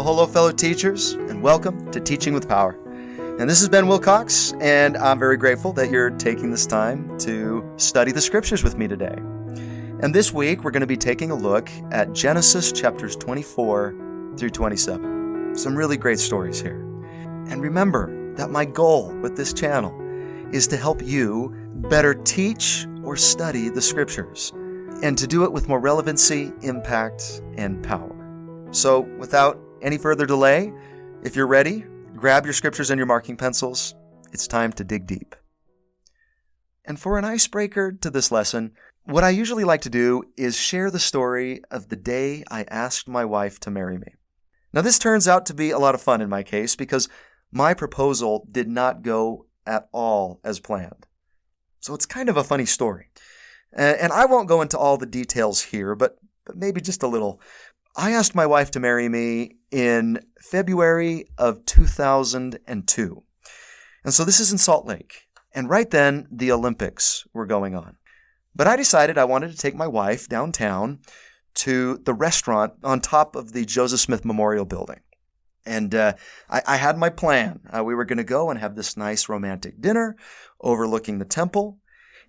Well, hello, fellow teachers, and welcome to Teaching with Power. And this is Ben Wilcox, and I'm very grateful that you're taking this time to study the scriptures with me today. And this week, we're going to be taking a look at Genesis chapters 24 through 27. Some really great stories here. And remember that my goal with this channel is to help you better teach or study the scriptures, and to do it with more relevancy, impact, and power. So without any further delay, if you're ready, grab your scriptures and your marking pencils. It's time to dig deep. And for an icebreaker to this lesson, what I usually like to do is share the story of the day I asked my wife to marry me. Now, this turns out to be a lot of fun in my case because my proposal did not go at all as planned. So it's kind of a funny story. And I won't go into all the details here, but maybe just a little. I asked my wife to marry me in February of 2002. And so this is in Salt Lake. And right then, the Olympics were going on. But I decided I wanted to take my wife downtown to the restaurant on top of the Joseph Smith Memorial Building. And I had my plan. We were going to go and have this nice romantic dinner overlooking the temple.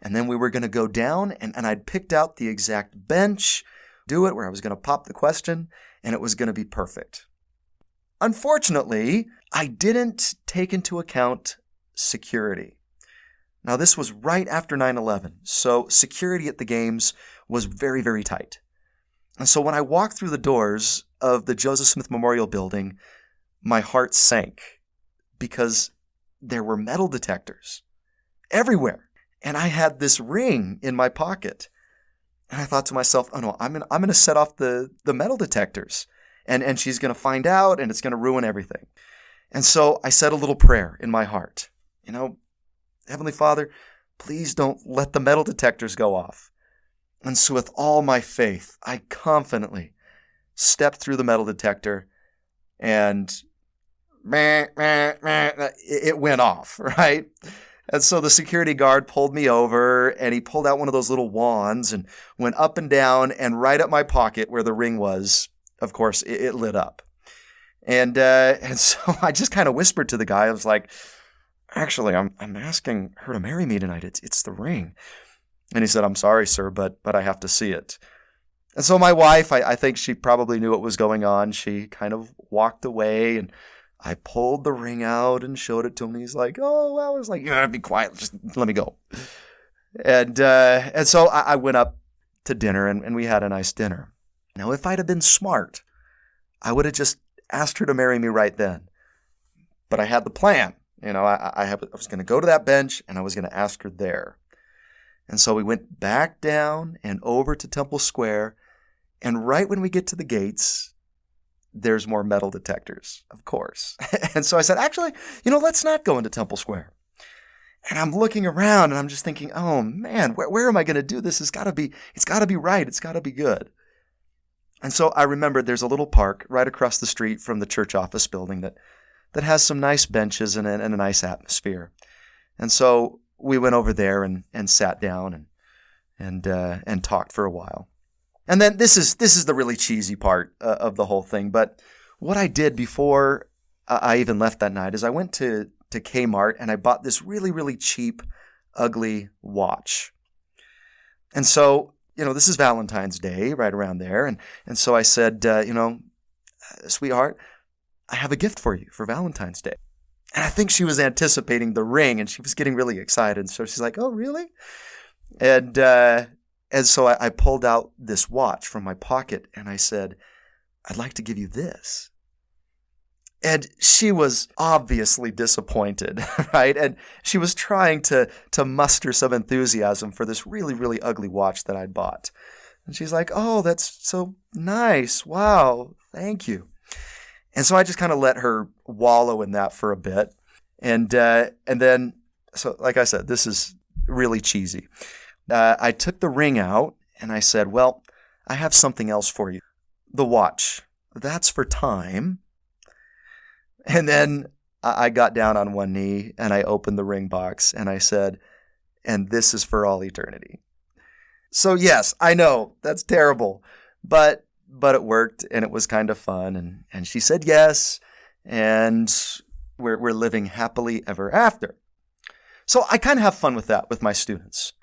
And then we were going to go down, and I'd picked out the exact bench, do it where I was going to pop the question, and it was going to be perfect. Unfortunately, I didn't take into account security. Now, this was right after 9/11, so security at the games was very, very tight. And so when I walked through the doors of the Joseph Smith Memorial Building, my heart sank because there were metal detectors everywhere. And I had this ring in my pocket. And I thought to myself, oh no, I'm going to set off the metal detectors. And she's going to find out, and it's going to ruin everything. And so I said a little prayer in my heart. Heavenly Father, please don't let the metal detectors go off. And so with all my faith, I confidently stepped through the metal detector, and it went off, right? And so the security guard pulled me over, and he pulled out one of those little wands and went up and down, and right at my pocket where the ring was, of course, it lit up. And so I just kind of whispered to the guy. I was like, actually, I'm asking her to marry me tonight. It's the ring. And he said, I'm sorry, sir, but I have to see it. And so my wife, I think she probably knew what was going on. She kind of walked away, and I pulled the ring out and showed it to him. And he's like, oh, well, I was like, be quiet. Just let me go. And so I went up to dinner, and we had a nice dinner. Now, if I'd have been smart, I would have just asked her to marry me right then. But I had the plan. I was going to go to that bench, and I was going to ask her there. And so we went back down and over to Temple Square. And right when we get to the gates, there's more metal detectors, of course. And so I said, actually, let's not go into Temple Square. And I'm looking around, and I'm just thinking, oh man, where am I going to do this? It's got to be right. It's got to be good. And so I remembered there's a little park right across the street from the church office building that has some nice benches and a nice atmosphere. And so we went over there and sat down and talked for a while. And then this is the really cheesy part of the whole thing. But what I did before I even left that night is I went to Kmart, and I bought this really, really cheap, ugly watch. And so, this is Valentine's Day right around there. And so I said, sweetheart, I have a gift for you for Valentine's Day. And I think she was anticipating the ring, and she was getting really excited. So she's like, oh, really? And so I pulled out this watch from my pocket, and I said, I'd like to give you this. And she was obviously disappointed, right? And she was trying to muster some enthusiasm for this really, really ugly watch that I'd bought. And she's like, oh, that's so nice. Wow, thank you. And so I just kind of let her wallow in that for a bit. And then, so like I said, this is really cheesy. I took the ring out, and I said, well, I have something else for you. The watch. That's for time. And then I got down on one knee, and I opened the ring box, and I said, and this is for all eternity. So yes, I know, that's terrible. But but it worked and it was kind of fun. And she said yes, and we're living happily ever after. So I kind of have fun with that with my students.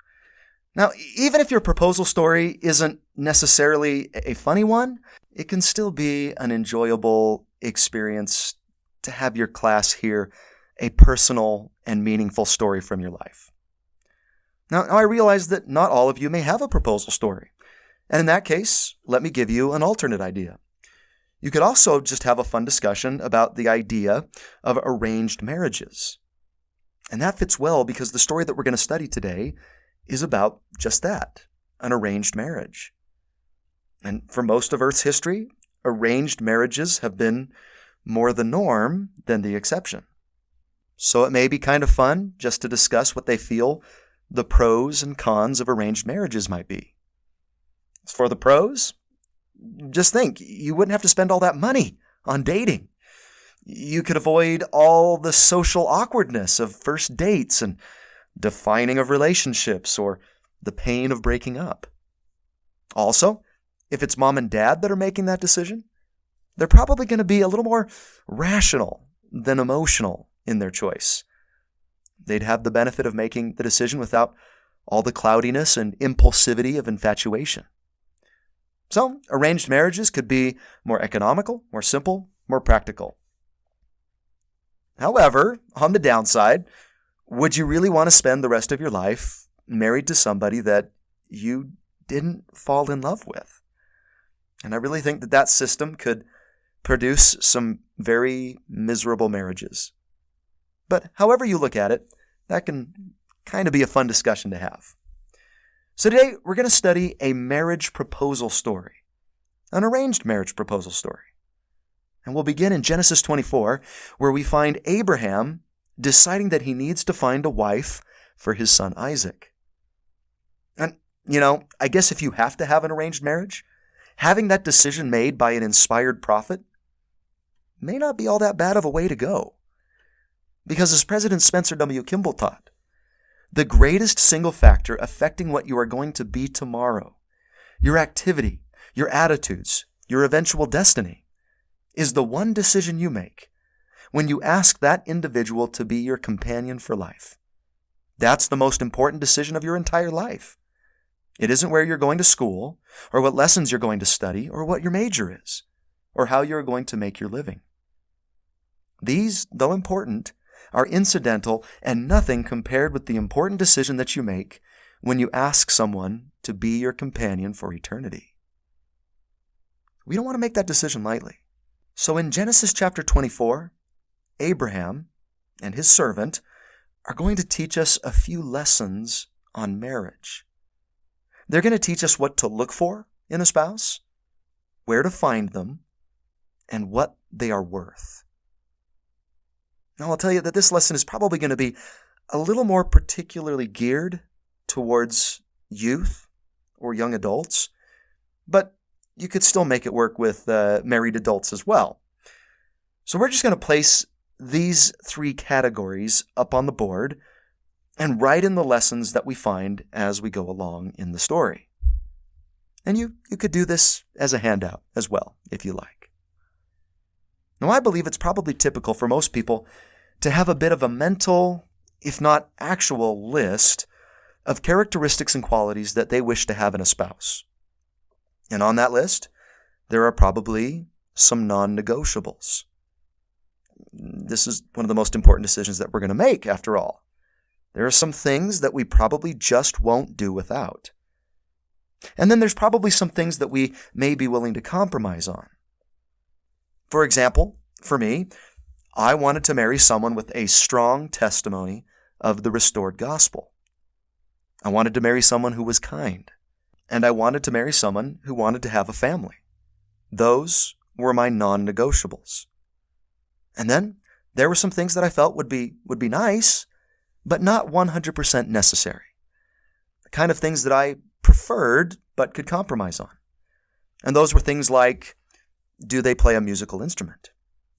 Now, even if your proposal story isn't necessarily a funny one, it can still be an enjoyable experience to have your class hear a personal and meaningful story from your life. Now, I realize that not all of you may have a proposal story. And in that case, let me give you an alternate idea. You could also just have a fun discussion about the idea of arranged marriages. And that fits well because the story that we're going to study today is about just that, an arranged marriage. And for most of Earth's history, arranged marriages have been more the norm than the exception. So it may be kind of fun just to discuss what they feel the pros and cons of arranged marriages might be. As for the pros, just think, you wouldn't have to spend all that money on dating. You could avoid all the social awkwardness of first dates and defining of relationships or the pain of breaking up. Also, if it's mom and dad that are making that decision, they're probably going to be a little more rational than emotional in their choice. They'd have the benefit of making the decision without all the cloudiness and impulsivity of infatuation. So, arranged marriages could be more economical, more simple, more practical. However, on the downside, would you really want to spend the rest of your life married to somebody that you didn't fall in love with? And I really think that system could produce some very miserable marriages. But however you look at it, that can kind of be a fun discussion to have. So today, we're going to study a marriage proposal story, an arranged marriage proposal story. And we'll begin in Genesis 24, where we find Abraham deciding that he needs to find a wife for his son Isaac. And, I guess if you have to have an arranged marriage, having that decision made by an inspired prophet may not be all that bad of a way to go. Because as President Spencer W. Kimball taught, the greatest single factor affecting what you are going to be tomorrow, your activity, your attitudes, your eventual destiny, is the one decision you make when you ask that individual to be your companion for life. That's the most important decision of your entire life. It isn't where you're going to school, or what lessons you're going to study, or what your major is, or how you're going to make your living. These, though important, are incidental and nothing compared with the important decision that you make when you ask someone to be your companion for eternity. We don't want to make that decision lightly. So in Genesis chapter 24, Abraham and his servant are going to teach us a few lessons on marriage. They're going to teach us what to look for in a spouse, where to find them, and what they are worth. Now, I'll tell you that this lesson is probably going to be a little more particularly geared towards youth or young adults, but you could still make it work with married adults as well. So we're just going to place these three categories up on the board and write in the lessons that we find as we go along in the story. And you could do this as a handout as well, if you like. Now, I believe it's probably typical for most people to have a bit of a mental, if not actual, list of characteristics and qualities that they wish to have in a spouse. And on that list, there are probably some non-negotiables. This is one of the most important decisions that we're going to make, after all. There are some things that we probably just won't do without. And then there's probably some things that we may be willing to compromise on. For example, for me, I wanted to marry someone with a strong testimony of the restored gospel. I wanted to marry someone who was kind. And I wanted to marry someone who wanted to have a family. Those were my non-negotiables. And then there were some things that I felt would be nice, but not 100% necessary. The kind of things that I preferred but could compromise on. And those were things like, do they play a musical instrument?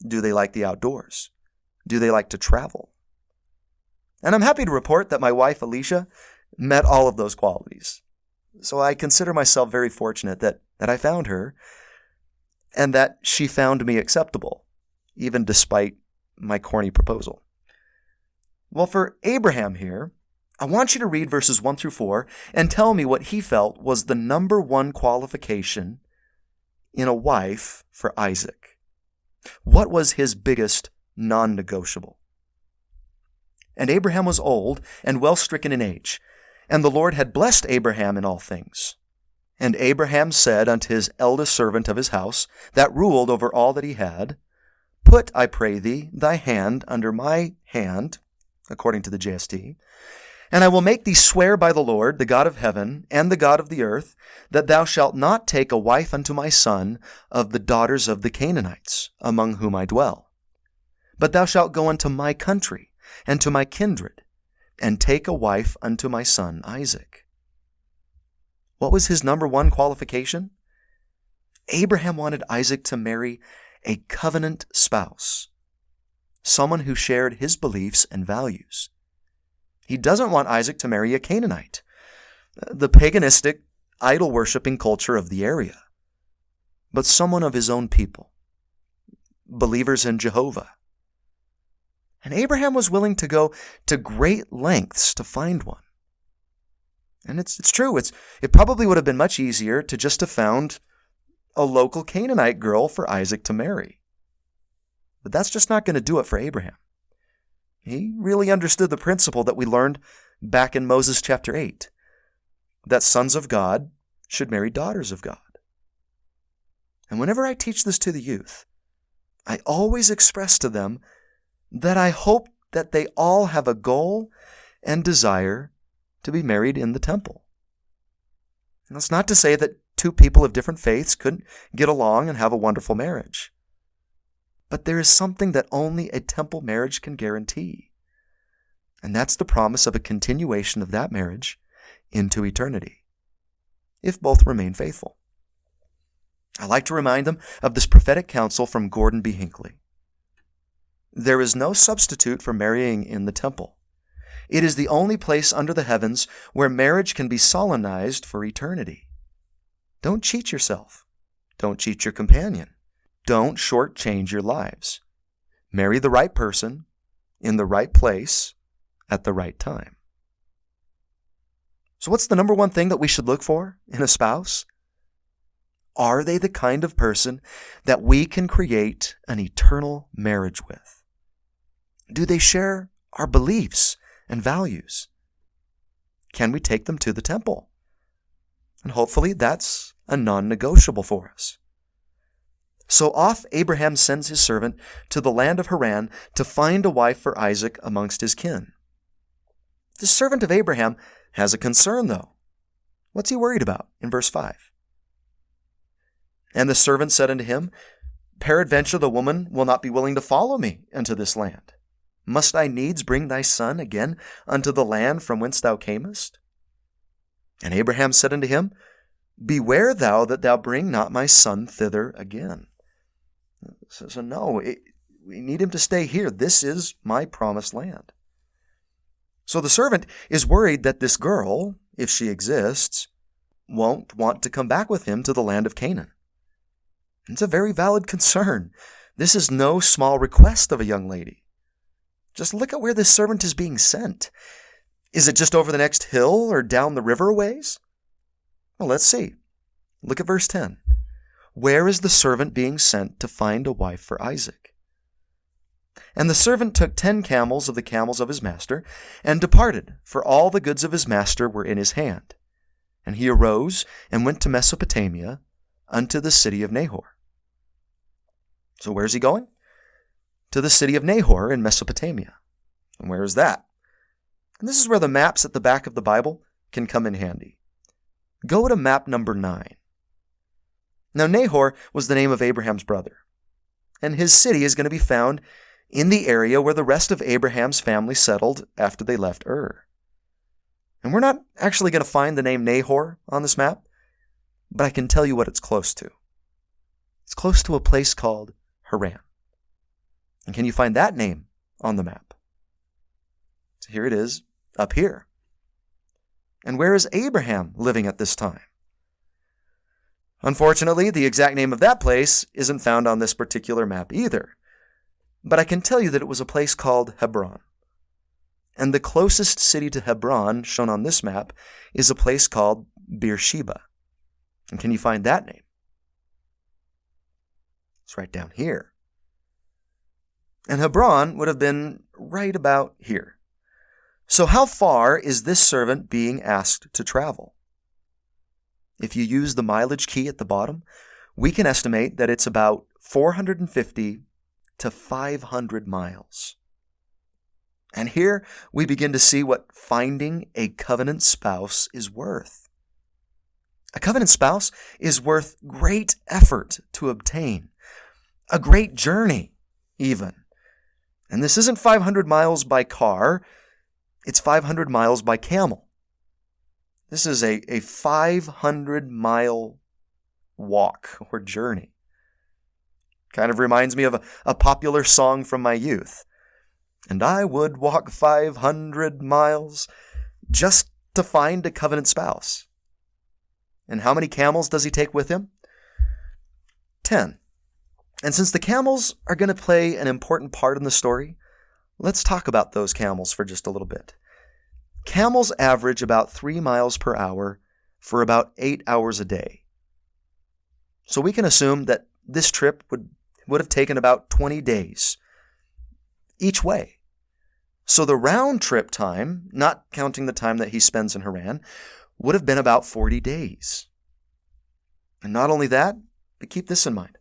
Do they like the outdoors? Do they like to travel? And I'm happy to report that my wife, Alicia, met all of those qualities. So I consider myself very fortunate that I found her and that she found me acceptable, even despite my corny proposal. Well, for Abraham here, I want you to read verses 1 through 4 and tell me what he felt was the number one qualification in a wife for Isaac. What was his biggest non-negotiable? And Abraham was old and well stricken in age, and the Lord had blessed Abraham in all things. And Abraham said unto his eldest servant of his house, that ruled over all that he had, Put, I pray thee, thy hand under my hand, according to the JST, and I will make thee swear by the Lord, the God of heaven, and the God of the earth, that thou shalt not take a wife unto my son of the daughters of the Canaanites, among whom I dwell. But thou shalt go unto my country, and to my kindred, and take a wife unto my son Isaac. What was his number one qualification? Abraham wanted Isaac to marry a covenant spouse, someone who shared his beliefs and values. He doesn't want Isaac to marry a Canaanite, the paganistic, idol-worshipping culture of the area, but someone of his own people, believers in Jehovah. And Abraham was willing to go to great lengths to find one. And it's true, it probably would have been much easier to just have found a local Canaanite girl for Isaac to marry. But that's just not going to do it for Abraham. He really understood the principle that we learned back in Moses chapter 8, that sons of God should marry daughters of God. And whenever I teach this to the youth, I always express to them that I hope that they all have a goal and desire to be married in the temple. And that's not to say that two people of different faiths couldn't get along and have a wonderful marriage. But there is something that only a temple marriage can guarantee. And that's the promise of a continuation of that marriage into eternity, if both remain faithful. I like to remind them of this prophetic counsel from Gordon B. Hinckley. There is no substitute for marrying in the temple. It is the only place under the heavens where marriage can be solemnized for eternity. Don't cheat yourself. Don't cheat your companion. Don't shortchange your lives. Marry the right person, in the right place, at the right time. So what's the number one thing that we should look for in a spouse? Are they the kind of person that we can create an eternal marriage with? Do they share our beliefs and values? Can we take them to the temple? And hopefully that's a non-negotiable for us. So off Abraham sends his servant to the land of Haran to find a wife for Isaac amongst his kin. The servant of Abraham has a concern, though. What's he worried about? In verse 5. And the servant said unto him, Peradventure the woman will not be willing to follow me into this land. Must I needs bring thy son again unto the land from whence thou camest? And Abraham said unto him, Beware thou that thou bring not my son thither again. So no, we need him to stay here. This is my promised land. So the servant is worried that this girl, if she exists, won't want to come back with him to the land of Canaan. It's a very valid concern. This is no small request of a young lady. Just look at where this servant is being sent. Is it just over the next hill or down the river a ways? Well, let's see. Look at verse 10. Where is the servant being sent to find a wife for Isaac? And the servant took 10 camels of the camels of his master, and departed, for all the goods of his master were in his hand. And he arose and went to Mesopotamia, unto the city of Nahor. So where's he going? To the city of Nahor in Mesopotamia. And where is that? And this is where the maps at the back of the Bible can come in handy. Go to map number 9. Now Nahor was the name of Abraham's brother, and his city is going to be found in the area where the rest of Abraham's family settled after they left Ur. And we're not actually going to find the name Nahor on this map, but I can tell you what it's close to. It's close to a place called Haran. And can you find that name on the map? So here it is, up here. And where is Abraham living at this time? Unfortunately, the exact name of that place isn't found on this particular map either. But I can tell you that it was a place called Hebron. And the closest city to Hebron, shown on this map, is a place called Beersheba. And can you find that name? It's right down here. And Hebron would have been right about here. So how far is this servant being asked to travel? If you use the mileage key at the bottom, we can estimate that it's about 450 to 500 miles. And here we begin to see what finding a covenant spouse is worth. A covenant spouse is worth great effort to obtain, a great journey even. And this isn't 500 miles by car, it's 500 miles by camel. This is a 500-mile walk or journey. Kind of reminds me of a popular song from my youth. And I would walk 500 miles just to find a covenant spouse. And how many camels does he take with him? 10. And since the camels are going to play an important part in the story, let's talk about those camels for just a little bit. Camels average about 3 miles per hour for about 8 hours a day. So we can assume that this trip would have taken about 20 days each way. So the round trip time, not counting the time that he spends in Haran, would have been about 40 days. And not only that, but keep this in mind.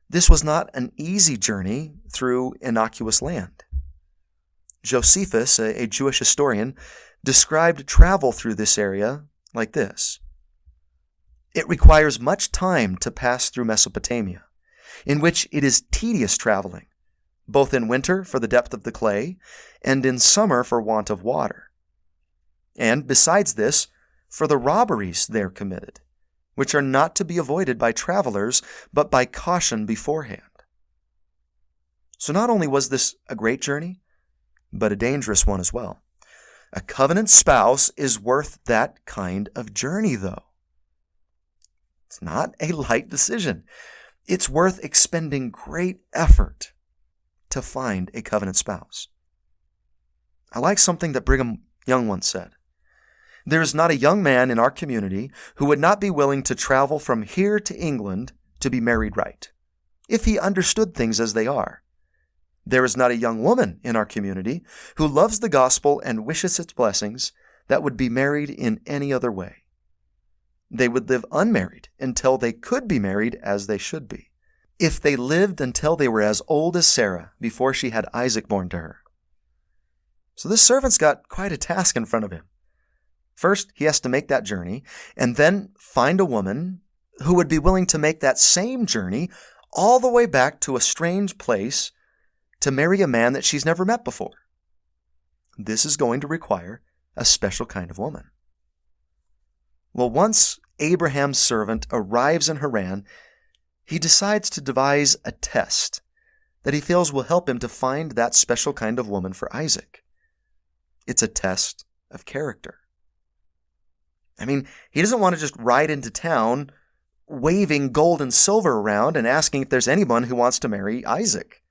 This was not an easy journey through innocuous land. Josephus, a Jewish historian, described travel through this area like this. It requires much time to pass through Mesopotamia, in which it is tedious traveling, both in winter for the depth of the clay, and in summer for want of water. And besides this, for the robberies there committed, which are not to be avoided by travelers, but by caution beforehand. So not only was this a great journey, but a dangerous one as well. A covenant spouse is worth that kind of journey, though. It's not a light decision. It's worth expending great effort to find a covenant spouse. I like something that Brigham Young once said. There is not a young man in our community who would not be willing to travel from here to England to be married right, if he understood things as they are. There is not a young woman in our community who loves the gospel and wishes its blessings that would be married in any other way. They would live unmarried until they could be married as they should be, if they lived until they were as old as Sarah before she had Isaac born to her. So this servant's got quite a task in front of him. First, he has to make that journey, and then find a woman who would be willing to make that same journey all the way back to a strange place to marry a man that she's never met before. This is going to require a special kind of woman. Well, once Abraham's servant arrives in Haran, he decides to devise a test that he feels will help him to find that special kind of woman for Isaac. It's a test of character. I mean, he doesn't want to just ride into town waving gold and silver around and asking if there's anyone who wants to marry Isaac.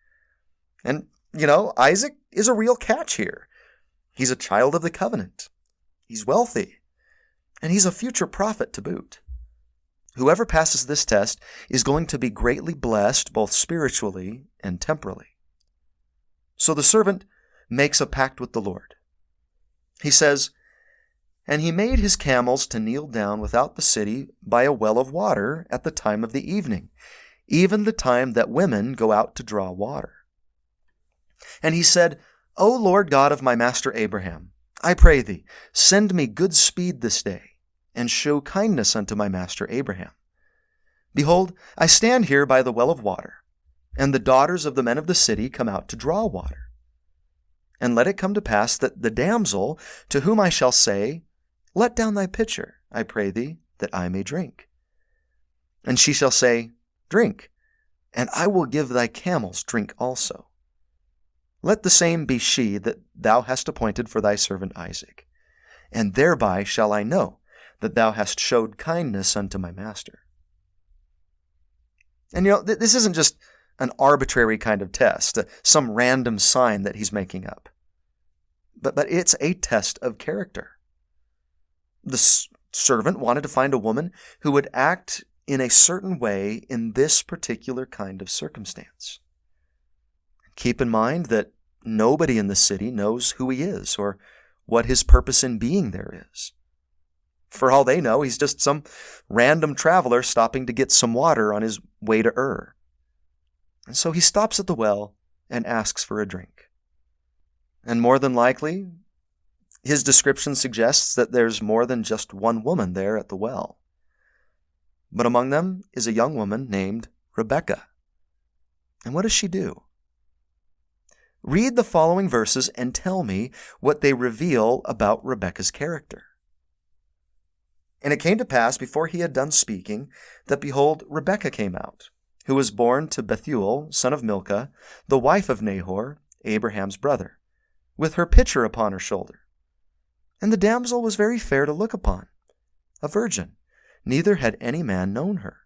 And, Isaac is a real catch here. He's a child of the covenant. He's wealthy. And he's a future prophet to boot. Whoever passes this test is going to be greatly blessed both spiritually and temporally. So the servant makes a pact with the Lord. He says, "And he made his camels to kneel down without the city by a well of water at the time of the evening, even the time that women go out to draw water. And he said, O Lord God of my master Abraham, I pray thee, send me good speed this day, and show kindness unto my master Abraham. Behold, I stand here by the well of water, and the daughters of the men of the city come out to draw water. And let it come to pass that the damsel, to whom I shall say, Let down thy pitcher, I pray thee, that I may drink. And she shall say, Drink, and I will give thy camels drink also. Let the same be she that thou hast appointed for thy servant Isaac, and thereby shall I know that thou hast showed kindness unto my master. And this isn't just an arbitrary kind of test, some random sign that he's making up. But it's a test of character. The servant wanted to find a woman who would act in a certain way in this particular kind of circumstance. Keep in mind that nobody in the city knows who he is or what his purpose in being there is. For all they know, he's just some random traveler stopping to get some water on his way to Ur. And so he stops at the well and asks for a drink. And more than likely, his description suggests that there's more than just one woman there at the well. But among them is a young woman named Rebekah. And what does she do? Read the following verses and tell me what they reveal about Rebekah's character. And it came to pass, before he had done speaking, that behold, Rebekah came out, who was born to Bethuel, son of Milcah, the wife of Nahor, Abraham's brother, with her pitcher upon her shoulder. And the damsel was very fair to look upon, a virgin, neither had any man known her.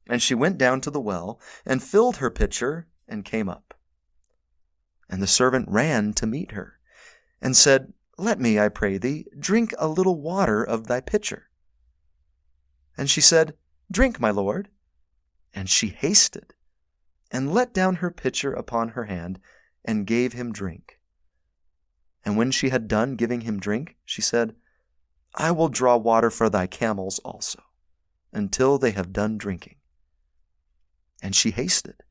And she went down to the well, and filled her pitcher, and came up. And the servant ran to meet her, and said, Let me, I pray thee, drink a little water of thy pitcher. And she said, Drink, my lord. And she hasted, and let down her pitcher upon her hand, and gave him drink. And when she had done giving him drink, she said, I will draw water for thy camels also, until they have done drinking. And she hasted,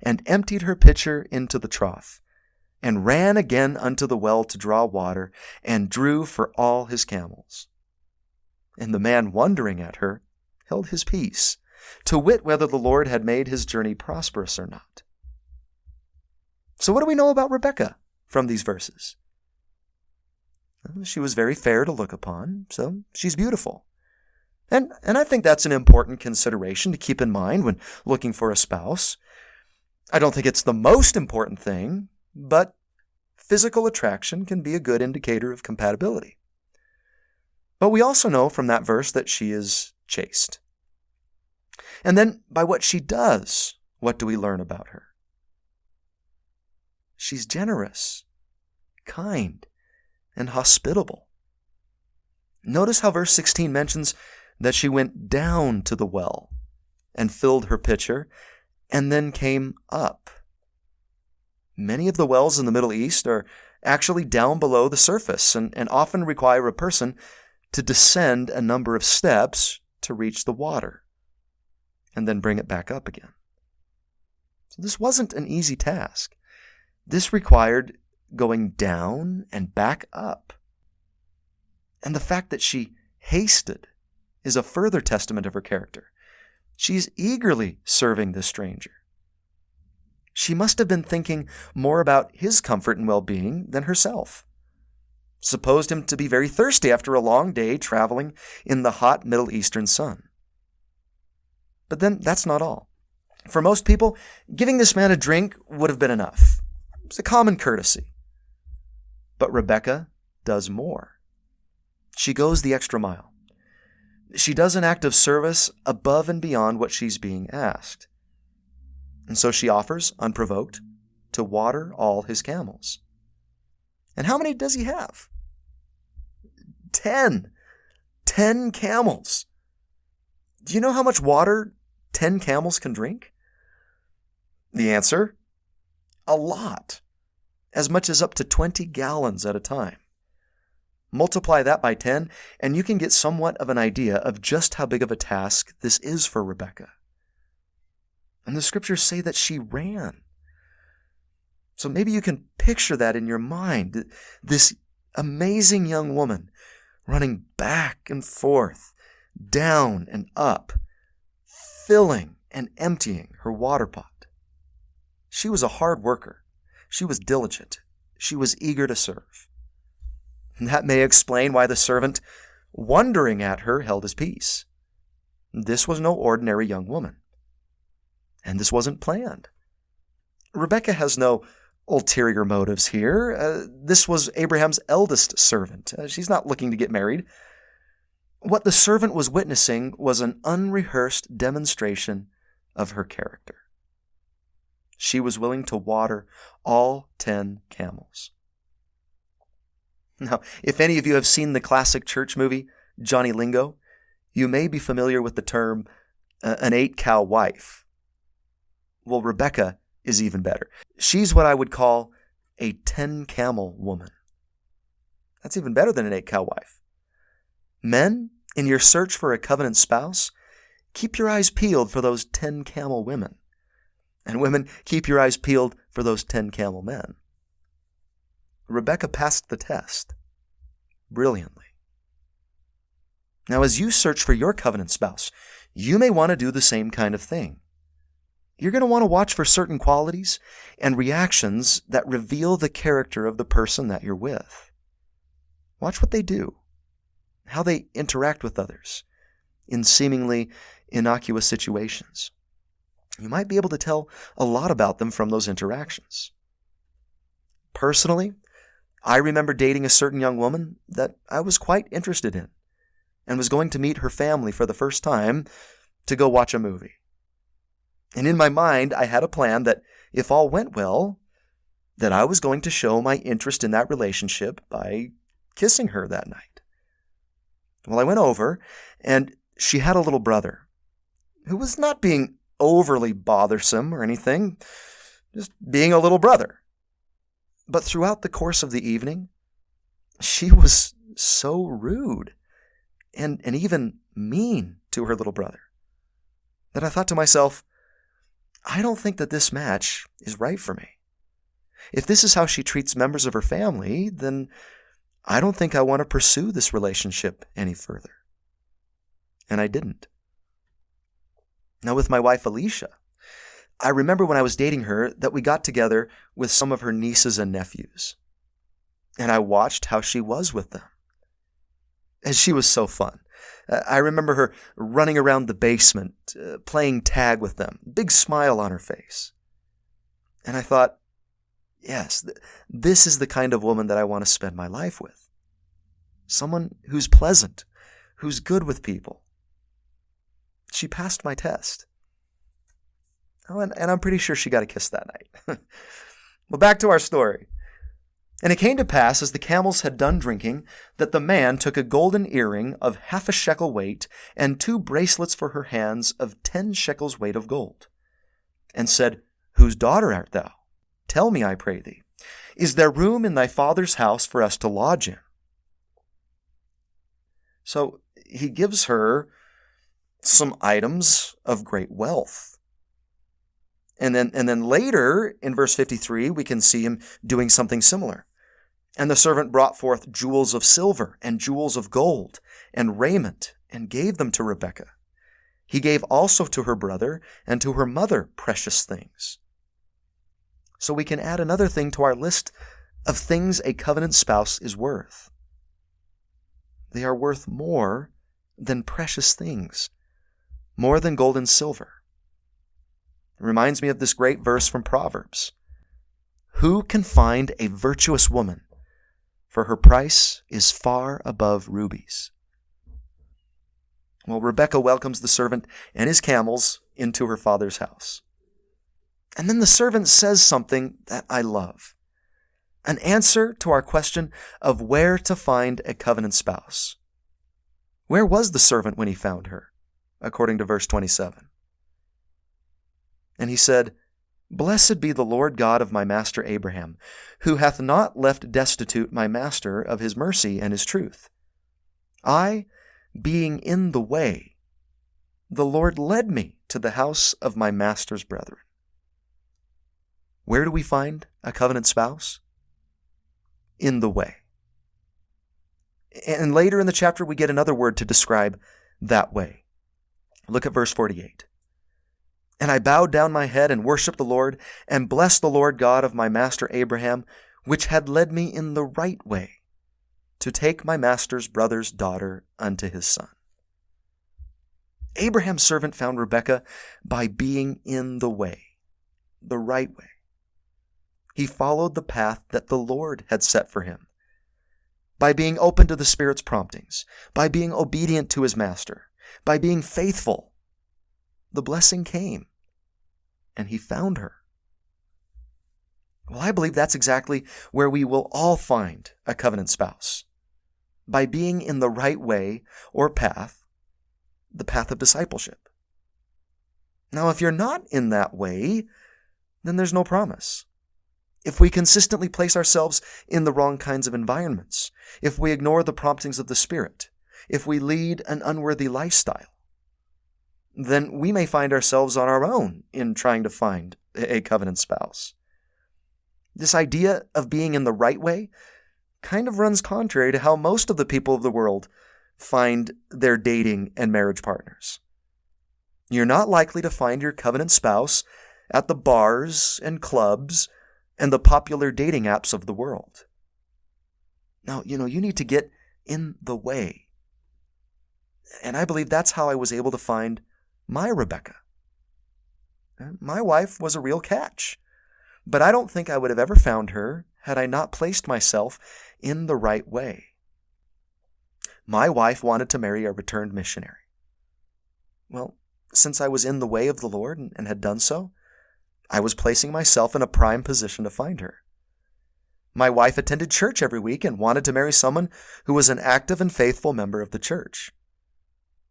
and emptied her pitcher into the trough, and ran again unto the well to draw water, and drew for all his camels. And the man, wondering at her, held his peace, to wit whether the Lord had made his journey prosperous or not. So what do we know about Rebekah from these verses? She was very fair to look upon, so she's beautiful. And I think that's an important consideration to keep in mind when looking for a spouse. I don't think it's the most important thing, but physical attraction can be a good indicator of compatibility. But we also know from that verse that she is chaste. And then by what she does, what do we learn about her? She's generous, kind, and hospitable. Notice how verse 16 mentions that she went down to the well and filled her pitcher and then came up. Many of the wells in the Middle East are actually down below the surface and often require a person to descend a number of steps to reach the water and then bring it back up again. So this wasn't an easy task. This required going down and back up. And the fact that she hasted is a further testament of her character. She's eagerly serving this stranger. She must have been thinking more about his comfort and well-being than herself. Supposed him to be very thirsty after a long day traveling in the hot Middle Eastern sun. But then that's not all. For most people, giving this man a drink would have been enough. It's a common courtesy. But Rebekah does more. She goes the extra mile. She does an act of service above and beyond what she's being asked. And so she offers, unprovoked, to water all his camels. And how many does he have? 10. 10 camels. Do you know how much water 10 camels can drink? The answer? A lot. As much as up to 20 gallons at a time. Multiply that by 10, and you can get somewhat of an idea of just how big of a task this is for Rebekah. And the scriptures say that she ran. So maybe you can picture that in your mind. This amazing young woman running back and forth, down and up, filling and emptying her water pot. She was a hard worker. She was diligent. She was eager to serve. And that may explain why the servant, wondering at her, held his peace. This was no ordinary young woman. And this wasn't planned. Rebekah has no ulterior motives here. This was Abraham's eldest servant. She's not looking to get married. What the servant was witnessing was an unrehearsed demonstration of her character. She was willing to water all 10 camels. Now, if any of you have seen the classic church movie, Johnny Lingo, you may be familiar with the term an 8-cow wife. Well, Rebekah is even better. She's what I would call a 10-camel woman. That's even better than an 8-cow wife. Men, in your search for a covenant spouse, keep your eyes peeled for those 10-camel women. And women, keep your eyes peeled for those 10-camel men. Rebekah passed the test brilliantly. Now, as you search for your covenant spouse, you may want to do the same kind of thing. You're going to want to watch for certain qualities and reactions that reveal the character of the person that you're with. Watch what they do, how they interact with others in seemingly innocuous situations. You might be able to tell a lot about them from those interactions. Personally, I remember dating a certain young woman that I was quite interested in and was going to meet her family for the first time to go watch a movie. And in my mind, I had a plan that if all went well, that I was going to show my interest in that relationship by kissing her that night. Well, I went over, and she had a little brother who was not being overly bothersome or anything, just being a little brother. But throughout the course of the evening, she was so rude and even mean to her little brother that I thought to myself, I don't think that this match is right for me. If this is how she treats members of her family, then I don't think I want to pursue this relationship any further. And I didn't. Now, with my wife, Alicia, I remember when I was dating her that we got together with some of her nieces and nephews. And I watched how she was with them. And she was so fun. I remember her running around the basement, playing tag with them, big smile on her face. And I thought, yes, this is the kind of woman that I want to spend my life with. Someone who's pleasant, who's good with people. She passed my test. Oh, and I'm pretty sure she got a kiss that night. Well, back to our story. And it came to pass, as the camels had done drinking, that the man took a golden earring of 1/2 shekel weight, and 2 bracelets for her hands of 10 shekels weight of gold, and said, Whose daughter art thou? Tell me, I pray thee, is there room in thy father's house for us to lodge in? So he gives her some items of great wealth. And then later, in verse 53, we can see him doing something similar. And the servant brought forth jewels of silver and jewels of gold and raiment and gave them to Rebekah. He gave also to her brother and to her mother precious things. So we can add another thing to our list of things a covenant spouse is worth. They are worth more than precious things, more than gold and silver. It reminds me of this great verse from Proverbs. Who can find a virtuous woman? For her price is far above rubies. Well, Rebekah welcomes the servant and his camels into her father's house. And then the servant says something that I love. An answer to our question of where to find a covenant spouse. Where was the servant when he found her? According to verse 27. And he said, Blessed be the Lord God of my master Abraham, who hath not left destitute my master of his mercy and his truth. I, being in the way, the Lord led me to the house of my master's brethren. Where do we find a covenant spouse? In the way. And later in the chapter, we get another word to describe that way. Look at verse 48. And I bowed down my head and worshipped the Lord, and blessed the Lord God of my master Abraham, which had led me in the right way, to take my master's brother's daughter unto his son. Abraham's servant found Rebekah by being in the way, the right way. He followed the path that the Lord had set for him. By being open to the Spirit's promptings, by being obedient to his master, by being faithful, the blessing came. and he found her. Well, I believe that's exactly where we will all find a covenant spouse, by being in the right way or path, the path of discipleship. Now, if you're not in that way, then there's no promise. If we consistently place ourselves in the wrong kinds of environments, if we ignore the promptings of the Spirit, if we lead an unworthy lifestyle, then we may find ourselves on our own in trying to find a covenant spouse. This idea of being in the right way kind of runs contrary to how most of the people of the world find their dating and marriage partners. You're not likely to find your covenant spouse at the bars and clubs and the popular dating apps of the world. Now, you need to get in the way. And I believe that's how I was able to find my Rebekah. My wife was a real catch, but I don't think I would have ever found her had I not placed myself in the right way. My wife wanted to marry a returned missionary. Well, since I was in the way of the Lord and had done so, I was placing myself in a prime position to find her. My wife attended church every week and wanted to marry someone who was an active and faithful member of the church.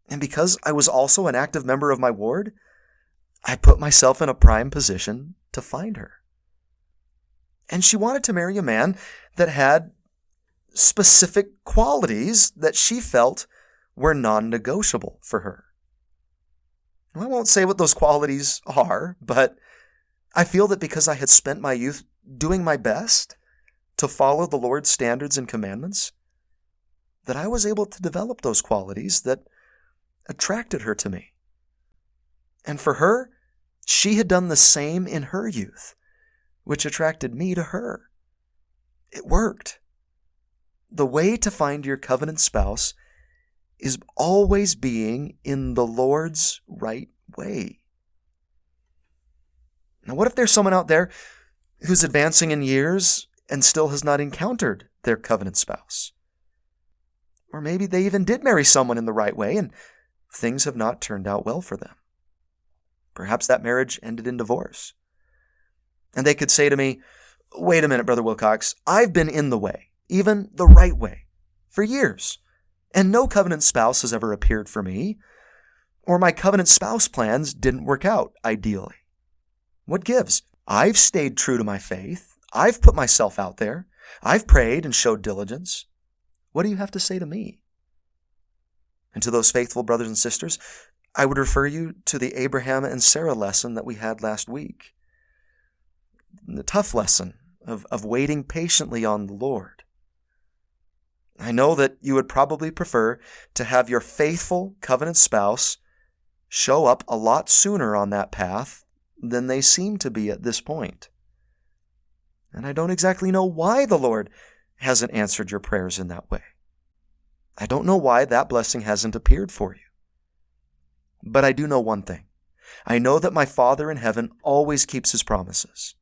And because I was also an active member of my ward, I put myself in a prime position to find her. And she wanted to marry a man that had specific qualities that she felt were non-negotiable for her. I won't say what those qualities are, but I feel that because I had spent my youth doing my best to follow the Lord's standards and commandments, that I was able to develop those qualities that attracted her to me. And for her, she had done the same in her youth, which attracted me to her. It worked. The way to find your covenant spouse is always being in the Lord's right way. Now, what if there's someone out there who's advancing in years and still has not encountered their covenant spouse? Or maybe they even did marry someone in the right way and things have not turned out well for them. Perhaps that marriage ended in divorce. And they could say to me, "Wait a minute, Brother Wilcox, I've been in the way, even the right way, for years, and no covenant spouse has ever appeared for me, or my covenant spouse plans didn't work out ideally. What gives? I've stayed true to my faith. I've put myself out there. I've prayed and showed diligence. What do you have to say to me?" And to those faithful brothers and sisters, I would refer you to the Abraham and Sarah lesson that we had last week. The tough lesson of waiting patiently on the Lord. I know that you would probably prefer to have your faithful covenant spouse show up a lot sooner on that path than they seem to be at this point. And I don't exactly know why the Lord hasn't answered your prayers in that way. I don't know why that blessing hasn't appeared for you. But I do know one thing. I know that my Father in heaven always keeps his promises.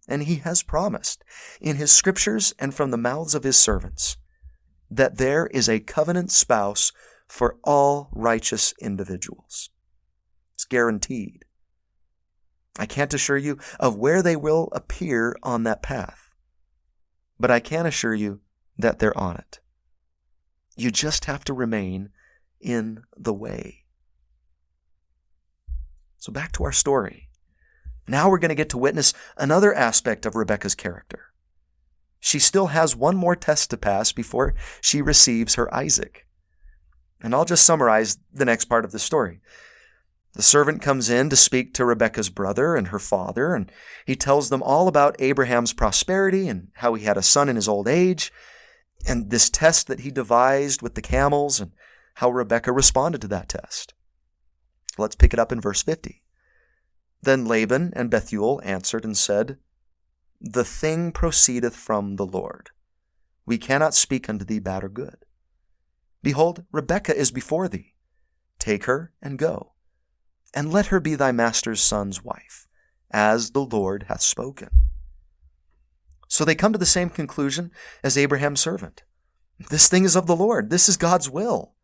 And he has promised in his scriptures and from the mouths of his servants that there is a covenant spouse for all righteous individuals. It's guaranteed. I can't assure you of where they will appear on that path, but I can assure you that they're on it. You just have to remain in the way. So back to our story. Now we're going to get to witness another aspect of Rebekah's character. She still has one more test to pass before she receives her Isaac. And I'll just summarize the next part of the story. The servant comes in to speak to Rebekah's brother and her father, and he tells them all about Abraham's prosperity and how he had a son in his old age, and this test that he devised with the camels, and how Rebekah responded to that test. Let's pick it up in verse 50. Then Laban and Bethuel answered and said, "The thing proceedeth from the Lord. We cannot speak unto thee bad or good. Behold, Rebekah is before thee. Take her and go, and let her be thy master's son's wife, as the Lord hath spoken." So they come to the same conclusion as Abraham's servant. This thing is of the Lord. This is God's will.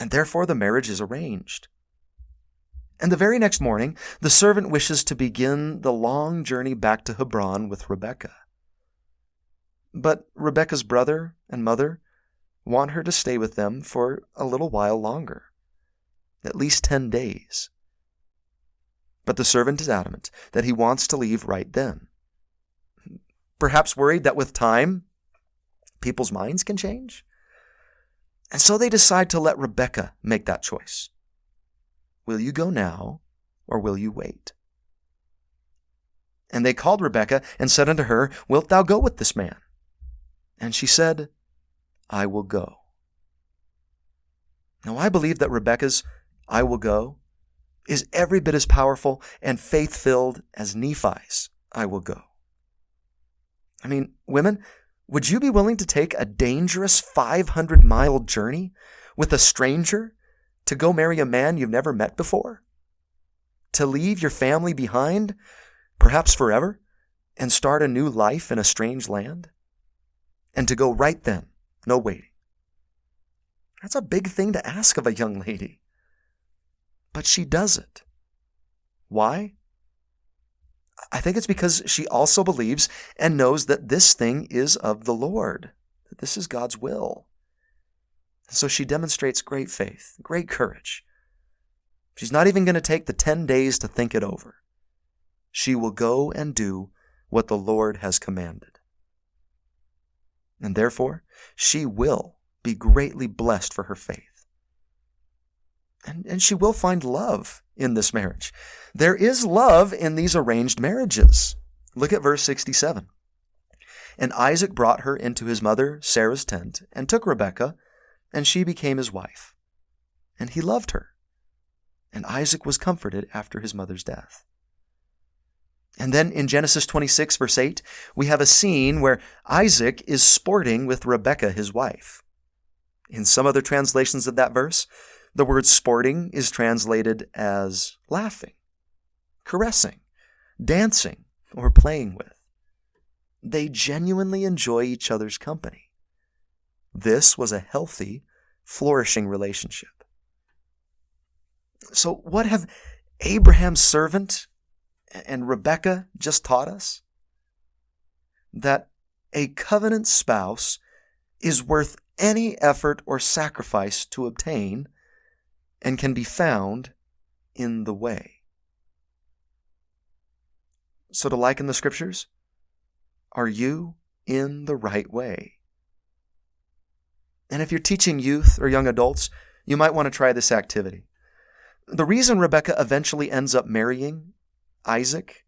And therefore the marriage is arranged. And the very next morning, the servant wishes to begin the long journey back to Hebron with Rebekah. But Rebekah's brother and mother want her to stay with them for a little while longer, at least 10 days. But the servant is adamant that he wants to leave right then. Perhaps worried that with time, people's minds can change. And so they decide to let Rebekah make that choice. Will you go now, or will you wait? And they called Rebekah and said unto her, Wilt thou go with this man? And she said, I will go. Now I believe that Rebekah's I will go is every bit as powerful and faith-filled as Nephi's I will go. I mean, women, would you be willing to take a dangerous 500-mile journey with a stranger to go marry a man you've never met before? To leave your family behind, perhaps forever, and start a new life in a strange land? And to go right then, no waiting. That's a big thing to ask of a young lady. But she does it. Why? I think it's because she also believes and knows that this thing is of the Lord, that this is God's will. So she demonstrates great faith, great courage. She's not even going to take the 10 days to think it over. She will go and do what the Lord has commanded. And therefore, she will be greatly blessed for her faith. And she will find love in this marriage. There is love in these arranged marriages. Look at verse 67. And Isaac brought her into his mother Sarah's tent, and took Rebekah, and she became his wife. And he loved her. And Isaac was comforted after his mother's death. And then in Genesis 26, verse 8, we have a scene where Isaac is sporting with Rebekah, his wife. In some other translations of that verse, the word sporting is translated as laughing, caressing, dancing, or playing with. They genuinely enjoy each other's company. This was a healthy, flourishing relationship. So what have Abraham's servant and Rebekah just taught us? That a covenant spouse is worth any effort or sacrifice to obtain and can be found in the way. So to liken the scriptures, are you in the right way? And if you're teaching youth or young adults, you might want to try this activity. The reason Rebekah eventually ends up marrying Isaac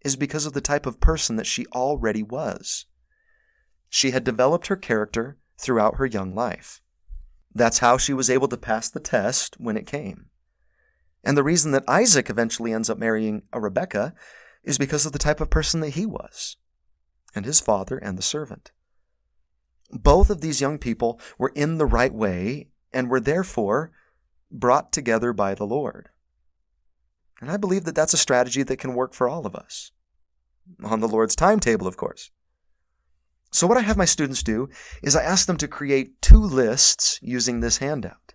is because of the type of person that she already was. She had developed her character throughout her young life. That's how she was able to pass the test when it came. And the reason that Isaac eventually ends up marrying a Rebekah is because of the type of person that he was, and his father and the servant. Both of these young people were in the right way and were therefore brought together by the Lord. And I believe that that's a strategy that can work for all of us. On the Lord's timetable, of course. So what I have my students do is I ask them to create 2 lists using this handout.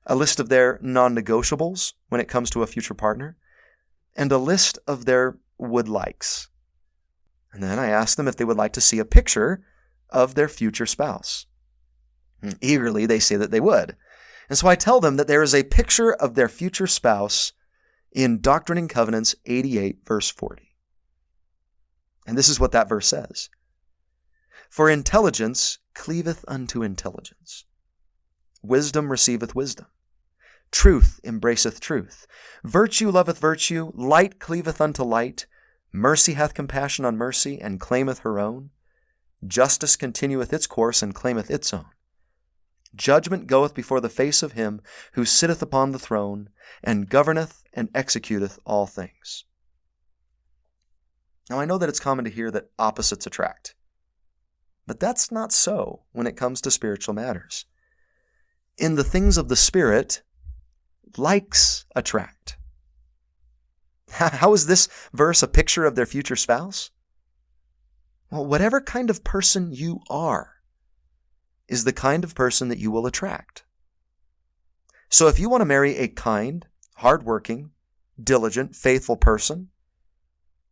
A list of their non-negotiables when it comes to a future partner, and a list of their would-likes. And then I ask them if they would like to see a picture of their future spouse. And eagerly, they say that they would. And so I tell them that there is a picture of their future spouse in Doctrine and Covenants 88, verse 40. And this is what that verse says. For intelligence cleaveth unto intelligence. Wisdom receiveth wisdom. Truth embraceth truth. Virtue loveth virtue. Light cleaveth unto light. Mercy hath compassion on mercy, and claimeth her own. Justice continueth its course, and claimeth its own. Judgment goeth before the face of him who sitteth upon the throne, and governeth and executeth all things. Now I know that it's common to hear that opposites attract. But that's not so when it comes to spiritual matters. In the things of the Spirit, likes attract. How is this verse a picture of their future spouse? Well, whatever kind of person you are is the kind of person that you will attract. So if you want to marry a kind, hardworking, diligent, faithful person,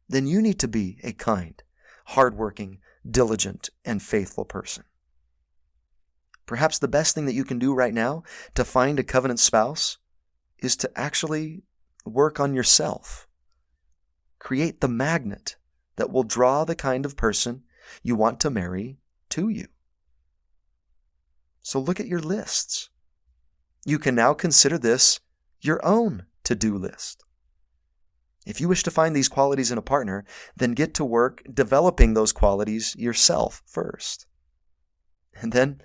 then you need to be a kind, hardworking, diligent, and faithful person. Perhaps the best thing that you can do right now to find a covenant spouse is to actually work on yourself. Create the magnet that will draw the kind of person you want to marry to you. So look at your lists. You can now consider this your own to-do list. If you wish to find these qualities in a partner, then get to work developing those qualities yourself first. And then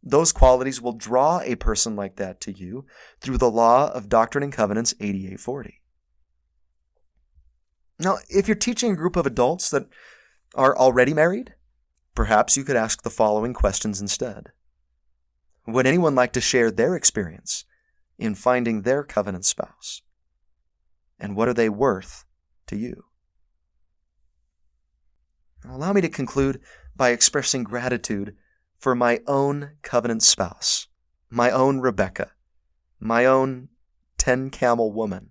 those qualities will draw a person like that to you through the law of Doctrine and Covenants 8840. Now, if you're teaching a group of adults that are already married, perhaps you could ask the following questions instead. Would anyone like to share their experience in finding their covenant spouse? And what are they worth to you? Now, allow me to conclude by expressing gratitude for my own covenant spouse, my own Rebekah, my own 10-camel woman.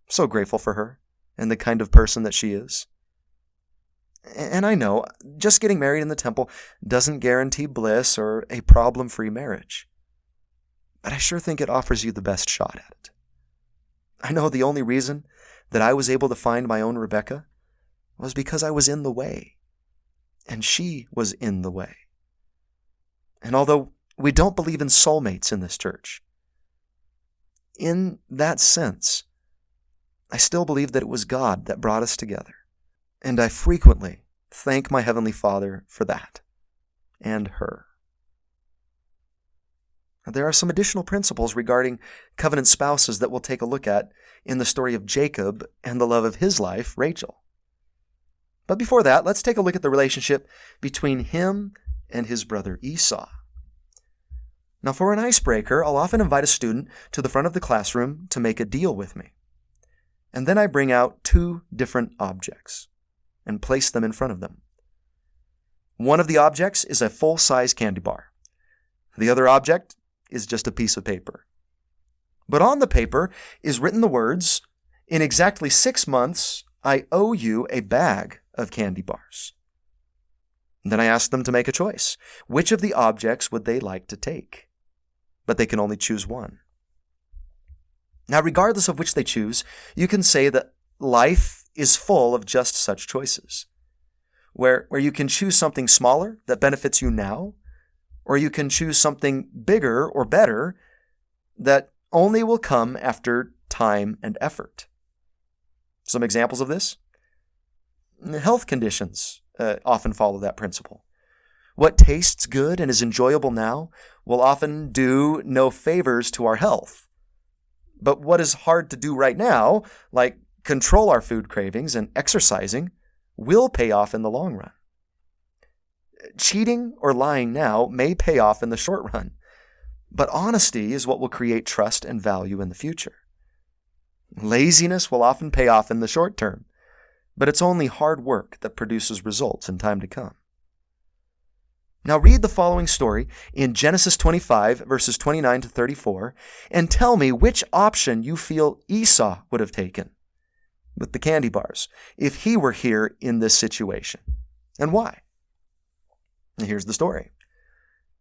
I'm so grateful for her and the kind of person that she is. And I know just getting married in the temple doesn't guarantee bliss or a problem-free marriage. But I sure think it offers you the best shot at it. I know the only reason that I was able to find my own Rebekah was because I was in the way, and she was in the way. And although we don't believe in soulmates in this church, in that sense, I still believe that it was God that brought us together. And I frequently thank my Heavenly Father for that, and her. There are some additional principles regarding covenant spouses that we'll take a look at in the story of Jacob and the love of his life, Rachel. But before that, let's take a look at the relationship between him and his brother Esau. Now, for an icebreaker, I'll often invite a student to the front of the classroom to make a deal with me. And then I bring out two different objects and place them in front of them. One of the objects is a full-size candy bar. The other object is just a piece of paper. But on the paper is written the words, "In exactly 6 months, I owe you a bag of candy bars." And then I ask them to make a choice. Which of the objects would they like to take? But they can only choose one. Now, regardless of which they choose, you can say that life is full of just such choices, where you can choose something smaller that benefits you now, or you can choose something bigger or better that only will come after time and effort. Some examples of this? Health conditions often follow that principle. What tastes good and is enjoyable now will often do no favors to our health. But what is hard to do right now, like control our food cravings and exercising, will pay off in the long run. Cheating or lying now may pay off in the short run, but honesty is what will create trust and value in the future. Laziness will often pay off in the short term, but it's only hard work that produces results in time to come. Now read the following story in Genesis 25, verses 29 to 34, and tell me which option you feel Esau would have taken with the candy bars if he were here in this situation, and why. And here's the story.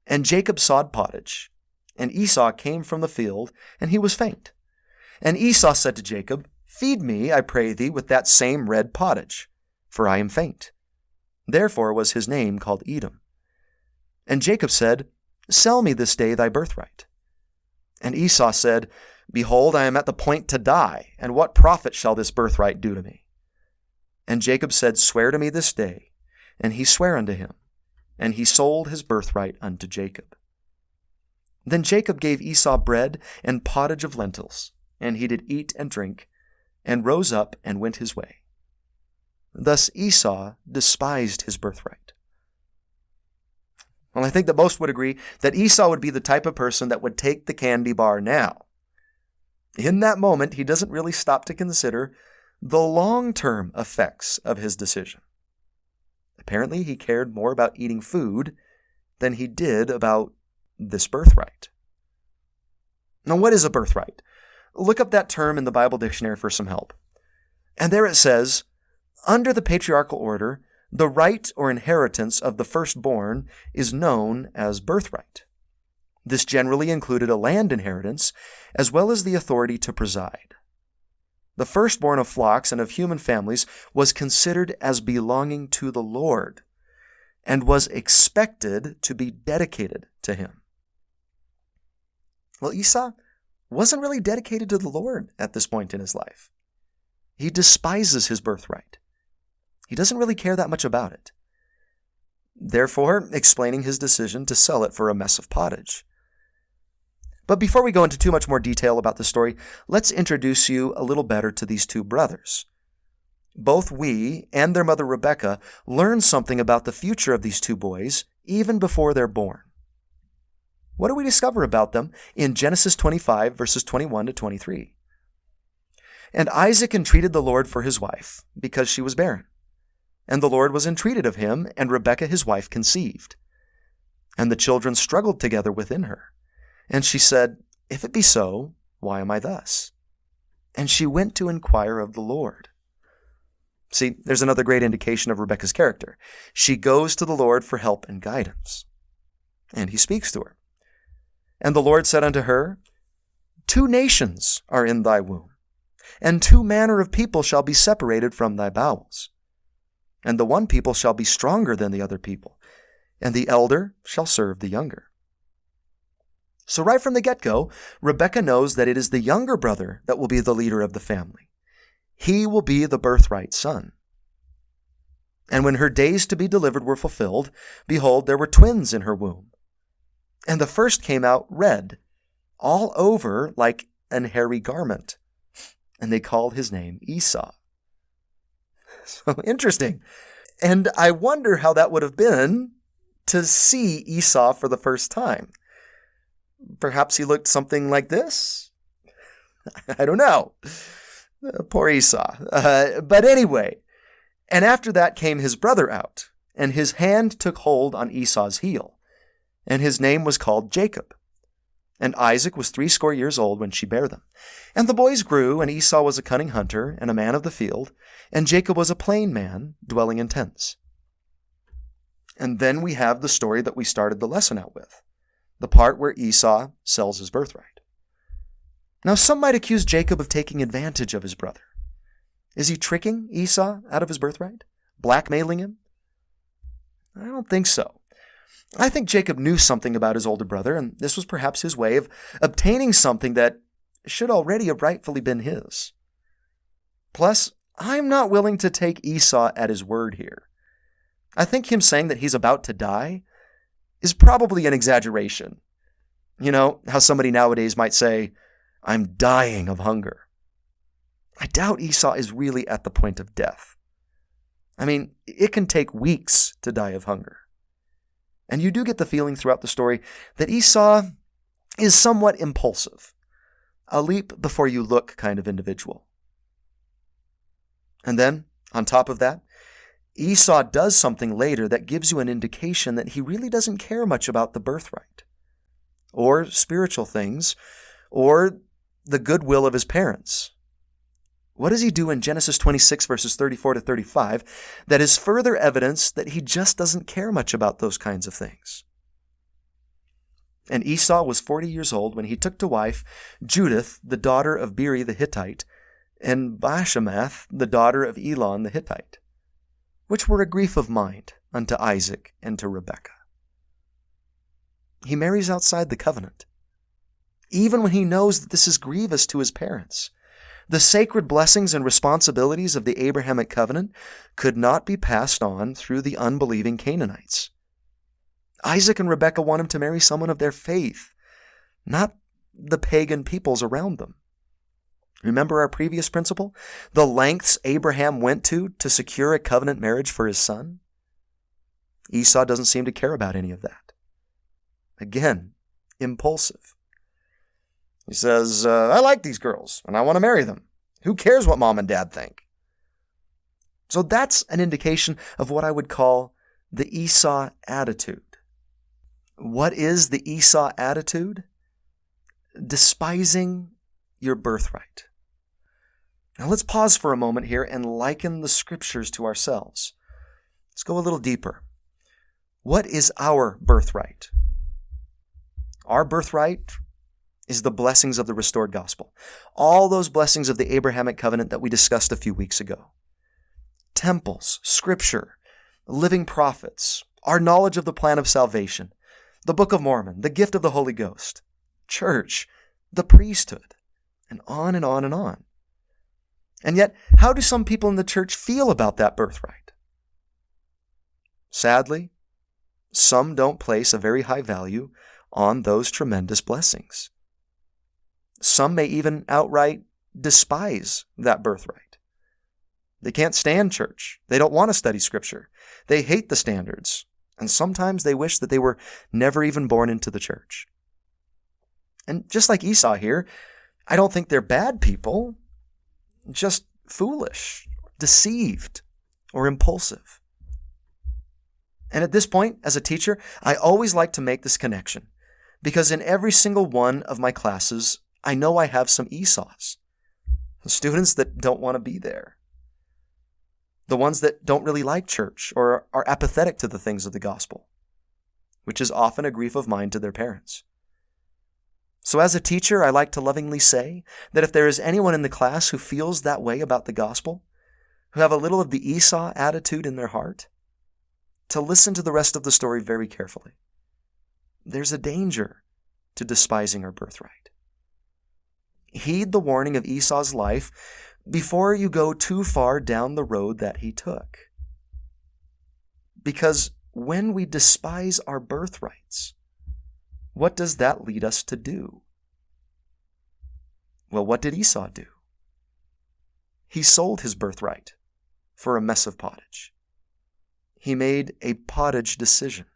And Jacob sawed pottage, and Esau came from the field, and he was faint. And Esau said to Jacob, "Feed me, I pray thee, with that same red pottage, for I am faint." Therefore was his name called Edom. And Jacob said, "Sell me this day thy birthright." And Esau said, "Behold, I am at the point to die, and what profit shall this birthright do to me?" And Jacob said, "Swear to me this day." And he sware unto him, and he sold his birthright unto Jacob. Then Jacob gave Esau bread and pottage of lentils, and he did eat and drink, and rose up and went his way. Thus Esau despised his birthright. Well, I think that most would agree that Esau would be the type of person that would take the candy bar now. In that moment, he doesn't really stop to consider the long-term effects of his decision. Apparently, he cared more about eating food than he did about this birthright. Now, what is a birthright? Look up that term in the Bible dictionary for some help. And there it says, under the patriarchal order, the right or inheritance of the firstborn is known as birthright. This generally included a land inheritance, as well as the authority to preside. The firstborn of flocks and of human families was considered as belonging to the Lord, and was expected to be dedicated to him. Well, Esau wasn't really dedicated to the Lord at this point in his life. He despises his birthright. He doesn't really care that much about it, therefore explaining his decision to sell it for a mess of pottage. But before we go into too much more detail about the story, let's introduce you a little better to these two brothers. Both we and their mother Rebekah learn something about the future of these two boys even before they're born. What do we discover about them in Genesis 25, verses 21 to 23? And Isaac entreated the Lord for his wife, because she was barren. And the Lord was entreated of him, and Rebekah his wife conceived. And the children struggled together within her. And she said, If it be so, why am I thus? And she went to inquire of the Lord. See, there's another great indication of Rebekah's character. She goes to the Lord for help and guidance. And he speaks to her. And the Lord said unto her, 2 nations are in thy womb, and 2 manner of people shall be separated from thy bowels. And the one people shall be stronger than the other people, and the elder shall serve the younger. So right from the get-go, Rebekah knows that it is the younger brother that will be the leader of the family. He will be the birthright son. And when her days to be delivered were fulfilled, behold, there were twins in her womb. And the first came out red, all over like an hairy garment. And they called his name Esau. So interesting. And I wonder how that would have been to see Esau for the first time. Perhaps he looked something like this? I don't know. Poor Esau. But anyway, and after that came his brother out, and his hand took hold on Esau's heel, and his name was called Jacob. And Isaac was 80 years old when she bare them. And the boys grew, and Esau was a cunning hunter and a man of the field, and Jacob was a plain man, dwelling in tents. And then we have the story that we started the lesson out with, the part where Esau sells his birthright. Now, some might accuse Jacob of taking advantage of his brother. Is he tricking Esau out of his birthright? Blackmailing him? I don't think so. I think Jacob knew something about his older brother, and this was perhaps his way of obtaining something that should already have rightfully been his. Plus, I'm not willing to take Esau at his word here. I think him saying that he's about to die is probably an exaggeration. You know, how somebody nowadays might say, I'm dying of hunger. I doubt Esau is really at the point of death. I mean, it can take weeks to die of hunger. And you do get the feeling throughout the story that Esau is somewhat impulsive, a leap before you look kind of individual. And then, on top of that, Esau does something later that gives you an indication that he really doesn't care much about the birthright, or spiritual things, or the goodwill of his parents. What does he do in Genesis 26, verses 34 to 35, that is further evidence that he just doesn't care much about those kinds of things? And Esau was 40 years old when he took to wife Judith, the daughter of Beeri the Hittite, and Bashemath, the daughter of Elon the Hittite, which were a grief of mind unto Isaac and to Rebekah. He marries outside the covenant, even when he knows that this is grievous to his parents. The sacred blessings and responsibilities of the Abrahamic covenant could not be passed on through the unbelieving Canaanites. Isaac and Rebekah want him to marry someone of their faith, not the pagan peoples around them. Remember our previous principle? The lengths Abraham went to secure a covenant marriage for his son? Esau doesn't seem to care about any of that. Again, impulsive. He says, I like these girls, and I want to marry them. Who cares what mom and dad think? So that's an indication of what I would call the Esau attitude. What is the Esau attitude? Despising your birthright? Now let's pause for a moment here and liken the scriptures to ourselves. Let's go a little deeper. What is our birthright? Our birthright is the blessings of the restored gospel. All those blessings of the Abrahamic covenant that we discussed a few weeks ago. Temples, scripture, living prophets, our knowledge of the plan of salvation, the Book of Mormon, the gift of the Holy Ghost, church, the priesthood, and on and on and on. And yet, how do some people in the church feel about that birthright? Sadly, some don't place a very high value on those tremendous blessings. Some may even outright despise that birthright. They can't stand church. They don't want to study scripture. They hate the standards. And sometimes they wish that they were never even born into the church. And just like Esau here, I don't think they're bad people, just foolish, deceived, or impulsive. And at this point, as a teacher, I always like to make this connection, because in every single one of my classes, I know I have some Esau's, students that don't want to be there, the ones that don't really like church or are apathetic to the things of the gospel, which is often a grief of mine to their parents. So as a teacher, I like to lovingly say that if there is anyone in the class who feels that way about the gospel, who have a little of the Esau attitude in their heart, to listen to the rest of the story very carefully. There's a danger to despising our birthright. Heed the warning of Esau's life before you go too far down the road that he took. Because when we despise our birthrights, what does that lead us to do? Well, what did Esau do? He sold his birthright for a mess of pottage. He made a pottage decision.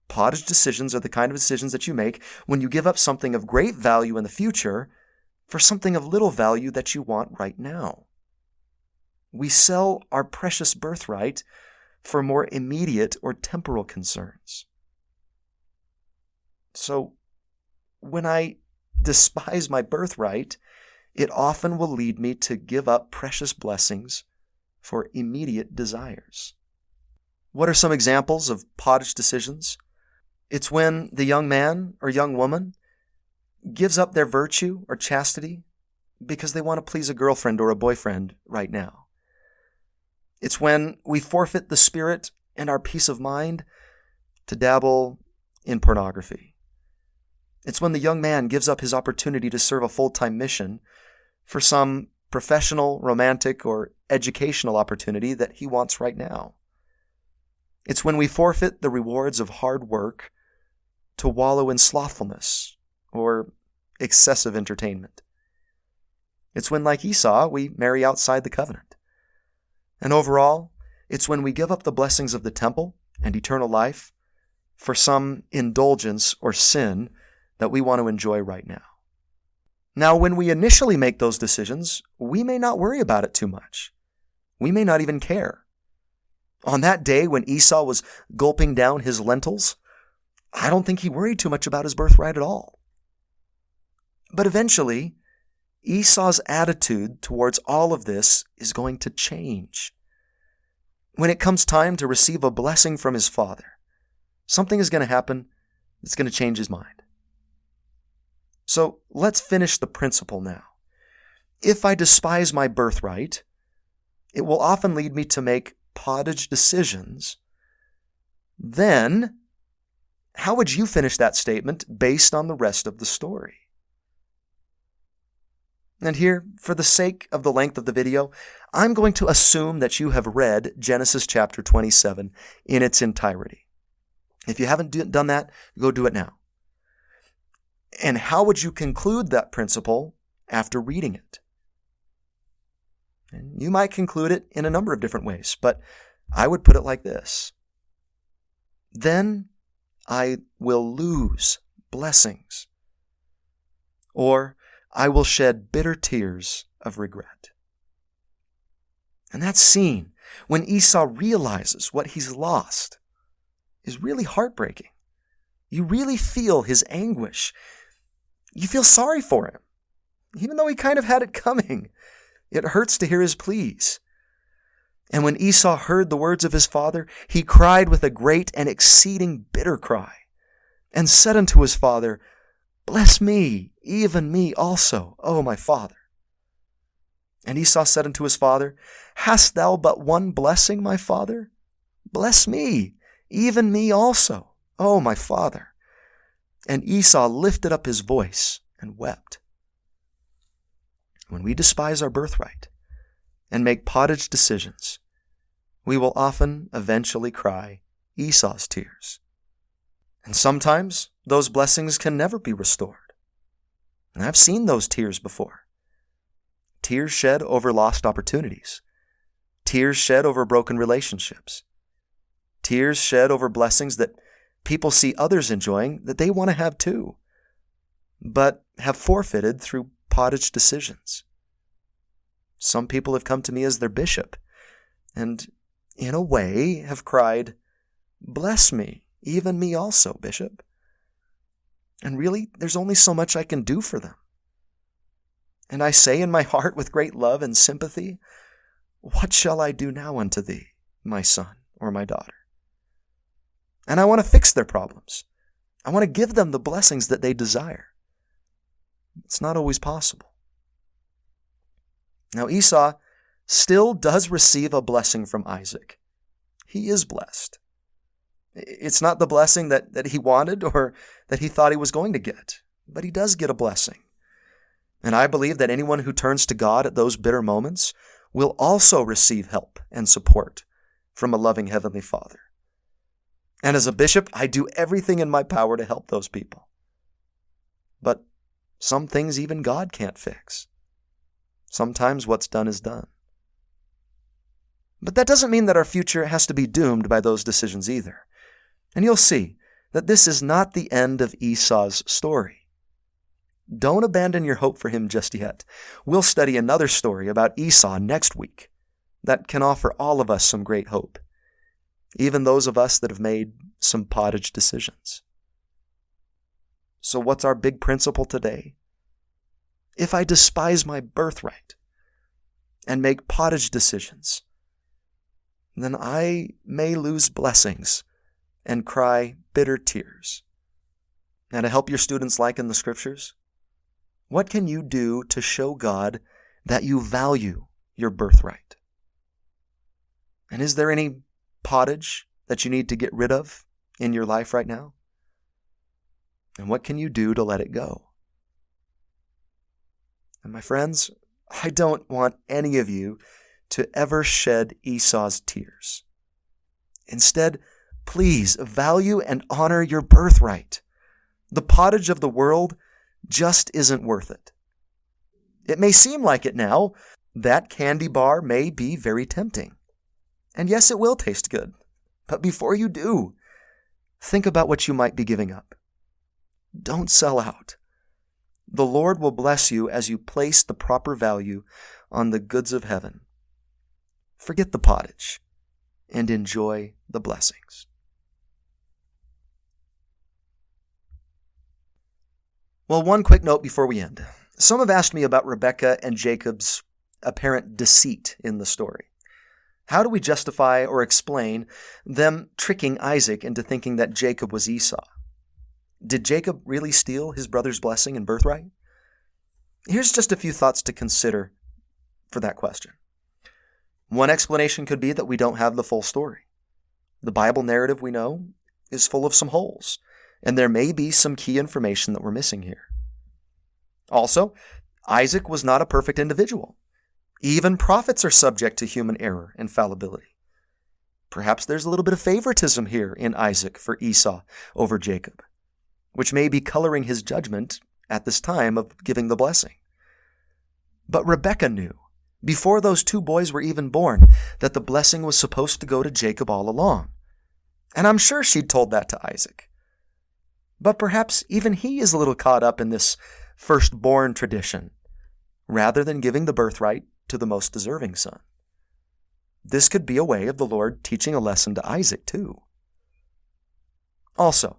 Pottage decisions are the kind of decisions that you make when you give up something of great value in the future for something of little value that you want right now. We sell our precious birthright for more immediate or temporal concerns. So, when I despise my birthright, it often will lead me to give up precious blessings for immediate desires. What are some examples of pottage decisions? It's when the young man or young woman gives up their virtue or chastity because they want to please a girlfriend or a boyfriend right now. It's when we forfeit the spirit and our peace of mind to dabble in pornography. It's when the young man gives up his opportunity to serve a full-time mission for some professional, romantic, or educational opportunity that he wants right now. It's when we forfeit the rewards of hard work to wallow in slothfulness or excessive entertainment. It's when, like Esau, we marry outside the covenant. And overall, it's when we give up the blessings of the temple and eternal life for some indulgence or sin that we want to enjoy right now. Now, when we initially make those decisions, we may not worry about it too much. We may not even care. On that day when Esau was gulping down his lentils, I don't think he worried too much about his birthright at all. But eventually, Esau's attitude towards all of this is going to change. When it comes time to receive a blessing from his father, something is going to happen that's going to change his mind. So let's finish the principle now. If I despise my birthright, it will often lead me to make pottage decisions. Then, how would you finish that statement based on the rest of the story? And here, for the sake of the length of the video, I'm going to assume that you have read Genesis chapter 27 in its entirety. If you haven't done that, go do it now. And how would you conclude that principle after reading it? And you might conclude it in a number of different ways, but I would put it like this. Then I will lose blessings, or I will shed bitter tears of regret. And that scene, when Esau realizes what he's lost, is really heartbreaking. You really feel his anguish. You feel sorry for him. even though he kind of had it coming. It hurts to hear his pleas. And when Esau heard the words of his father, he cried with a great and exceeding bitter cry, and said unto his father, Bless me, even me also, O my father. And Esau said unto his father, Hast thou but one blessing, my father? Bless me, even me also, O my father. And Esau lifted up his voice and wept. When we despise our birthright and make pottage decisions, we will often eventually cry Esau's tears. And sometimes those blessings can never be restored. And I've seen those tears before. Tears shed over lost opportunities. Tears shed over broken relationships. Tears shed over blessings that people see others enjoying that they want to have too, but have forfeited through pottage decisions. Some people have come to me as their bishop and, in a way, have cried, Bless me, even me also, Bishop. And really, there's only so much I can do for them. And I say in my heart with great love and sympathy, What shall I do now unto thee, my son or my daughter? And I want to fix their problems. I want to give them the blessings that they desire. It's not always possible. Now Esau still does receive a blessing from Isaac. He is blessed. It's not the blessing that he wanted or that he thought he was going to get, but he does get a blessing. And I believe that anyone who turns to God at those bitter moments will also receive help and support from a loving Heavenly Father. And as a bishop, I do everything in my power to help those people. But some things even God can't fix. Sometimes what's done is done. But that doesn't mean that our future has to be doomed by those decisions either. And you'll see that this is not the end of Esau's story. Don't abandon your hope for him just yet. We'll study another story about Esau next week that can offer all of us some great hope, even those of us that have made some pottage decisions. So what's our big principle today? If I despise my birthright and make pottage decisions, then I may lose blessings and cry bitter tears. Now, to help your students liken the Scriptures, what can you do to show God that you value your birthright? And is there any pottage that you need to get rid of in your life right now? And what can you do to let it go? And my friends, I don't want any of you to ever shed Esau's tears. Instead, please value and honor your birthright. The pottage of the world just isn't worth it. It may seem like it now. That candy bar may be very tempting. And yes, it will taste good. But before you do, think about what you might be giving up. Don't sell out. The Lord will bless you as you place the proper value on the goods of heaven. Forget the pottage and enjoy the blessings. Well, one quick note before we end. Some have asked me about Rebekah and Jacob's apparent deceit in the story. How do we justify or explain them tricking Isaac into thinking that Jacob was Esau? Did Jacob really steal his brother's blessing and birthright? Here's just a few thoughts to consider for that question. One explanation could be that we don't have the full story. The Bible narrative we know is full of some holes, and there may be some key information that we're missing here. Also, Isaac was not a perfect individual. Even prophets are subject to human error and fallibility. Perhaps there's a little bit of favoritism here in Isaac for Esau over Jacob, which may be coloring his judgment at this time of giving the blessing. But Rebekah knew, before those two boys were even born, that the blessing was supposed to go to Jacob all along. And I'm sure she'd told that to Isaac. But perhaps even he is a little caught up in this firstborn tradition, rather than giving the birthright to the most deserving son. This could be a way of the Lord teaching a lesson to Isaac too. Also,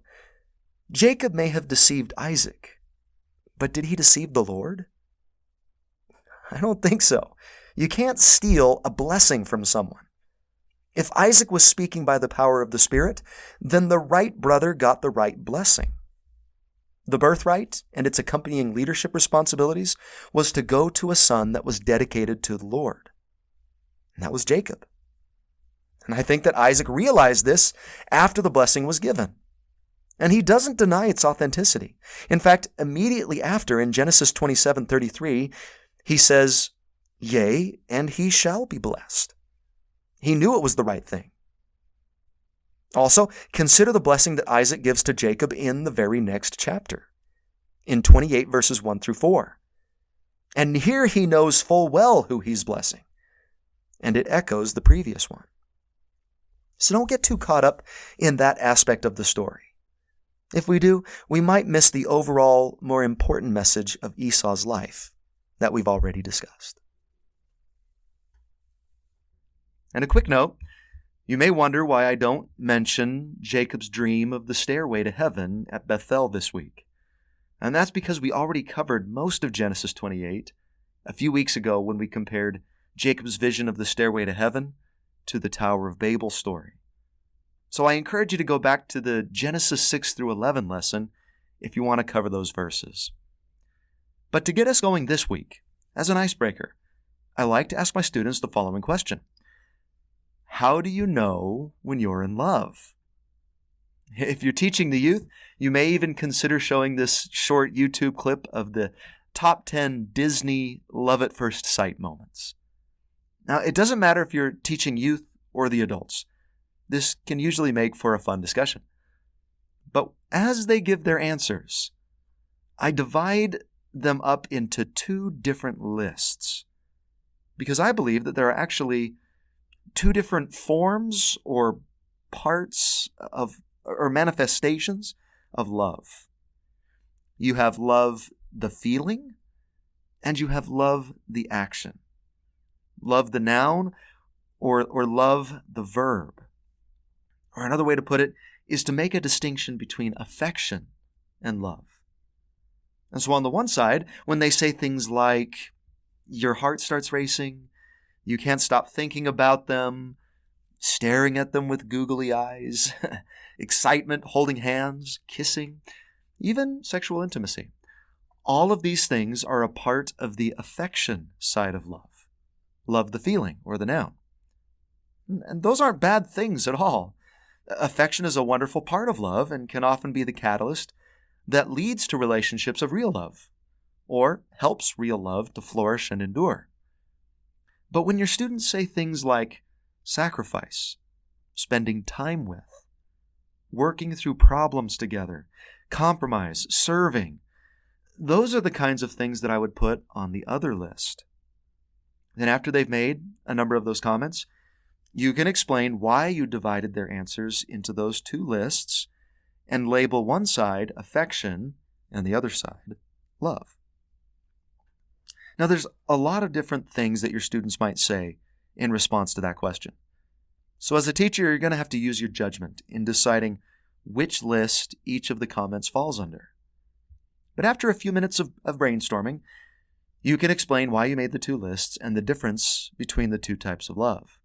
Jacob may have deceived Isaac, but did he deceive the Lord? I don't think so. You can't steal a blessing from someone. If Isaac was speaking by the power of the Spirit, then the right brother got the right blessing. The birthright and its accompanying leadership responsibilities was to go to a son that was dedicated to the Lord. And that was Jacob. And I think that Isaac realized this after the blessing was given. And he doesn't deny its authenticity. In fact, immediately after, in Genesis 27:33, he says, "Yea, and he shall be blessed." He knew it was the right thing. Also, consider the blessing that Isaac gives to Jacob in the very next chapter, in 28 verses 1 through 4. And here he knows full well who he's blessing, and it echoes the previous one. So don't get too caught up in that aspect of the story. If we do, we might miss the overall, more important message of Esau's life that we've already discussed. And a quick note, you may wonder why I don't mention Jacob's dream of the stairway to heaven at Bethel this week. And that's because we already covered most of Genesis 28 a few weeks ago when we compared Jacob's vision of the stairway to heaven to the Tower of Babel story. So I encourage you to go back to the Genesis 6 through 11 lesson if you want to cover those verses. But to get us going this week, as an icebreaker, I like to ask my students the following question. How do you know when you're in love? If you're teaching the youth, you may even consider showing this short YouTube clip of the top 10 Disney love at first sight moments. Now, it doesn't matter if you're teaching youth or the adults. This can usually make for a fun discussion. But as they give their answers, I divide them up into two different lists, because I believe that there are actually two different forms or parts of, or manifestations of love. You have love, the feeling, and you have love, the action. Love, the noun, or love, the verb. Or another way to put it is to make a distinction between affection and love. And so on the one side, when they say things like, your heart starts racing, you can't stop thinking about them, staring at them with googly eyes, excitement, holding hands, kissing, even sexual intimacy. All of these things are a part of the affection side of love. Love, the feeling, or the noun. And those aren't bad things at all. Affection is a wonderful part of love and can often be the catalyst that leads to relationships of real love, or helps real love to flourish and endure. But when your students say things like sacrifice, spending time with, working through problems together, compromise, serving, those are the kinds of things that I would put on the other list. Then after they've made a number of those comments, you can explain why you divided their answers into those two lists and label one side affection and the other side love. Now, there's a lot of different things that your students might say in response to that question. So as a teacher, you're going to have to use your judgment in deciding which list each of the comments falls under. But after a few minutes of brainstorming, you can explain why you made the two lists and the difference between the two types of love.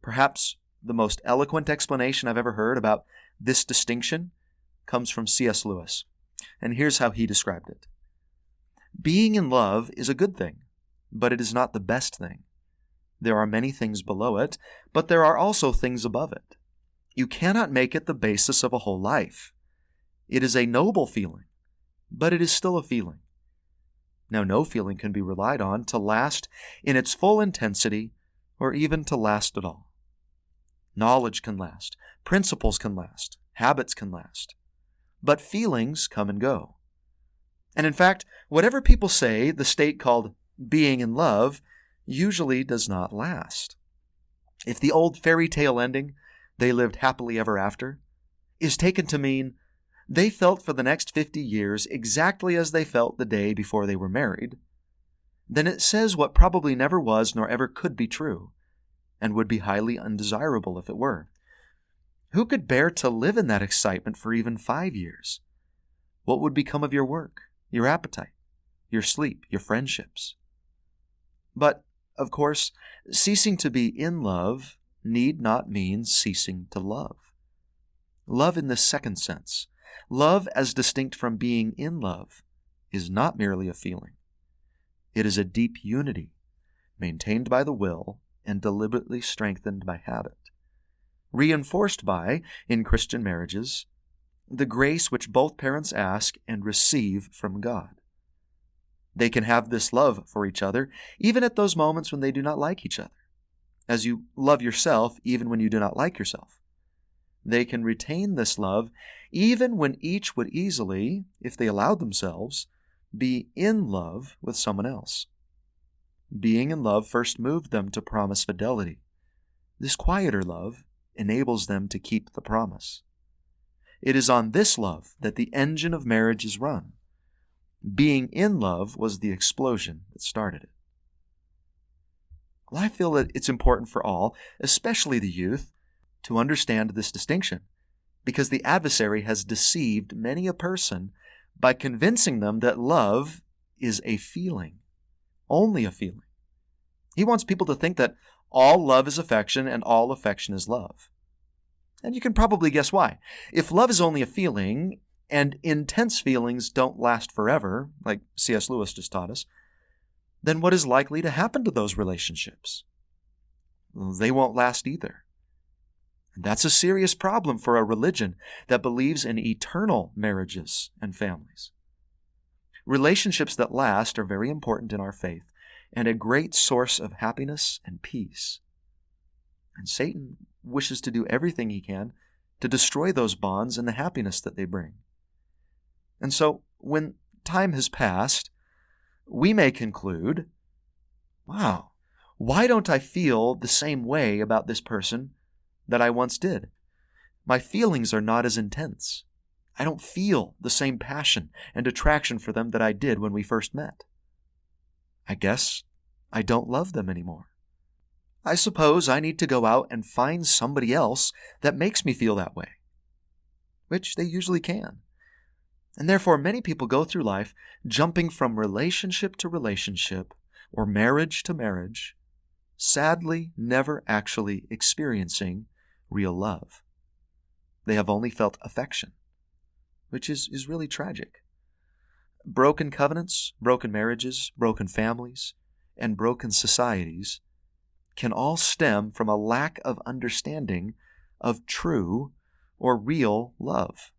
Perhaps the most eloquent explanation I've ever heard about this distinction comes from C.S. Lewis, and here's how he described it. Being in love is a good thing, but it is not the best thing. There are many things below it, but there are also things above it. You cannot make it the basis of a whole life. It is a noble feeling, but it is still a feeling. Now, no feeling can be relied on to last in its full intensity or even to last at all. Knowledge can last, principles can last, habits can last, but feelings come and go. And in fact, whatever people say, the state called being in love usually does not last. If the old fairy tale ending, they lived happily ever after, is taken to mean they felt for the next 50 years exactly as they felt the day before they were married, then it says what probably never was nor ever could be true, and would be highly undesirable if it were. Who could bear to live in that excitement for even 5 years? What would become of your work, your appetite, your sleep, your friendships? But, of course, ceasing to be in love need not mean ceasing to love. Love in the second sense, love as distinct from being in love, is not merely a feeling. It is a deep unity, maintained by the will and deliberately strengthened by habit, reinforced by, in Christian marriages, the grace which both parents ask and receive from God. They can have this love for each other even at those moments when they do not like each other, as you love yourself even when you do not like yourself. They can retain this love even when each would easily, if they allowed themselves, be in love with someone else. Being in love first moved them to promise fidelity. This quieter love enables them to keep the promise. It is on this love that the engine of marriage is run. Being in love was the explosion that started it. Well, I feel that it's important for all, especially the youth, to understand this distinction, because the adversary has deceived many a person by convincing them that love is a feeling, only a feeling. He wants people to think that all love is affection and all affection is love. And you can probably guess why. If love is only a feeling, and intense feelings don't last forever, like C.S. Lewis just taught us, then what is likely to happen to those relationships? Well, they won't last either. And that's a serious problem for a religion that believes in eternal marriages and families. Relationships that last are very important in our faith and a great source of happiness and peace. And Satan wishes to do everything he can to destroy those bonds and the happiness that they bring. And so, when time has passed, we may conclude, wow, why don't I feel the same way about this person that I once did? My feelings are not as intense. I don't feel the same passion and attraction for them that I did when we first met. I guess I don't love them anymore. I suppose I need to go out and find somebody else that makes me feel that way, which they usually can. And therefore, many people go through life jumping from relationship to relationship or marriage to marriage, sadly never actually experiencing real love. They have only felt affection, which is really tragic. Broken covenants, broken marriages, broken families, and broken societies can all stem from a lack of understanding of true or real love.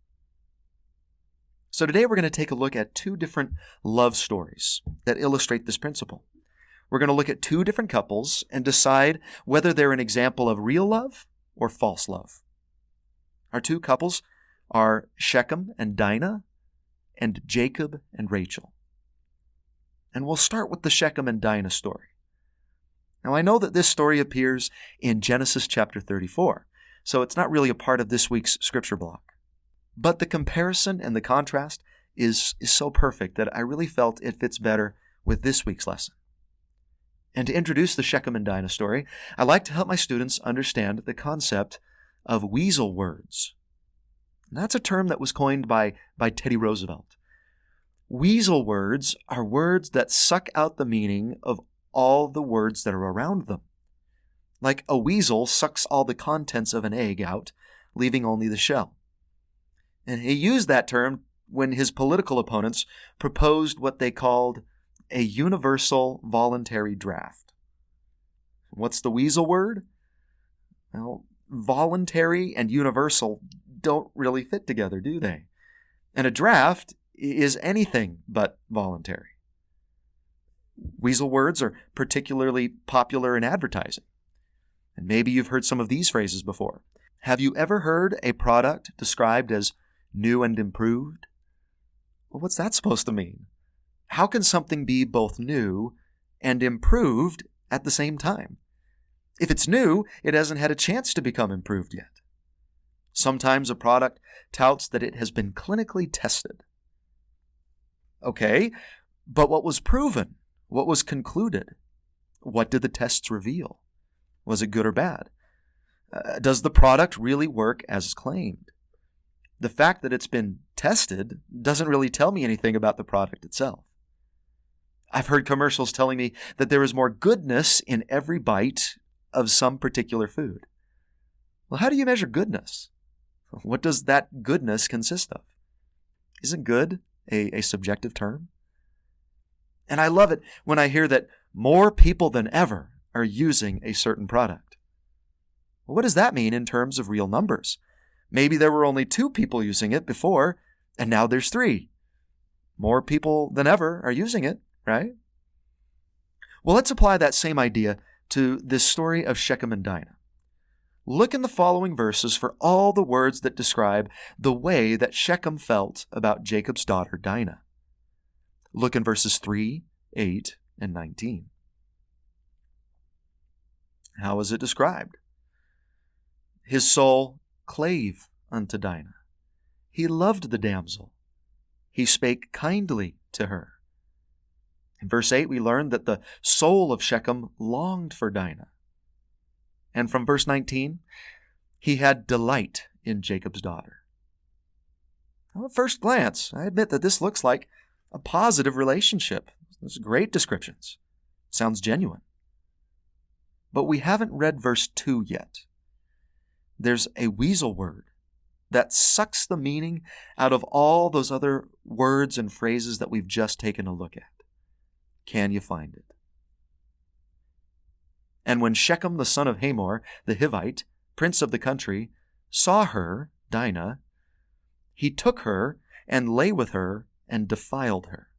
So today we're going to take a look at two different love stories that illustrate this principle. We're going to look at two different couples and decide whether they're an example of real love or false love. Our two couples are Shechem and Dinah and Jacob and Rachel. And we'll start with the Shechem and Dinah story. Now, I know that this story appears in Genesis chapter 34, so it's not really a part of this week's scripture block. But the comparison and the contrast is so perfect that I really felt it fits better with this week's lesson. And to introduce the Shechem and Dinah story, I like to help my students understand the concept of weasel words. And that's a term that was coined by Teddy Roosevelt. Weasel words are words that suck out the meaning of all the words that are around them. Like a weasel sucks all the contents of an egg out, leaving only the shell. And he used that term when his political opponents proposed what they called a universal voluntary draft. What's the weasel word? Well, voluntary and universal don't really fit together, do they? And a draft is anything but voluntary. Weasel words are particularly popular in advertising. And maybe you've heard some of these phrases before. Have you ever heard a product described as new and improved? Well, what's that supposed to mean? How can something be both new and improved at the same time? If it's new, it hasn't had a chance to become improved yet. Sometimes a product touts that it has been clinically tested. Okay, but what was proven? What was concluded? What did the tests reveal? Was it good or bad? Does the product really work as claimed? The fact that it's been tested doesn't really tell me anything about the product itself. I've heard commercials telling me that there is more goodness in every bite of some particular food. Well, how do you measure goodness? What does that goodness consist of? Isn't good a subjective term? And I love it when I hear that more people than ever are using a certain product. Well, what does that mean in terms of real numbers? Maybe there were only 2 people using it before, and now there's 3. More people than ever are using it, right? Well, let's apply that same idea to this story of Shechem and Dinah. Look in the following verses for all the words that describe the way that Shechem felt about Jacob's daughter Dinah. Look in verses 3, 8, and 19. How is it described? His soul clave unto Dinah. He loved the damsel. He spake kindly to her. In verse 8, we learn that the soul of Shechem longed for Dinah. And from verse 19, he had delight in Jacob's daughter. Now, at first glance, I admit that this looks like a positive relationship. Those are great descriptions. Sounds genuine. But we haven't read verse 2 yet. There's a weasel word that sucks the meaning out of all those other words and phrases that we've just taken a look at. Can you find it? And when Shechem the son of Hamor, the Hivite, prince of the country, saw her, Dinah, he took her and lay with her and defiled her.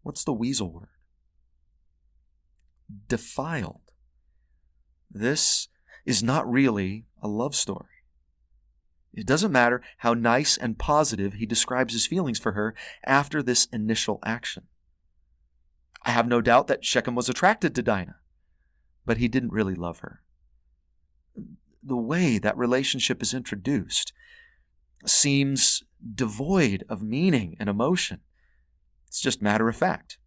What's the weasel word? Defiled. This is not really a love story. It doesn't matter how nice and positive he describes his feelings for her after this initial action. I have no doubt that Shechem was attracted to Dinah, but he didn't really love her. The way that relationship is introduced seems devoid of meaning and emotion. It's just matter of fact.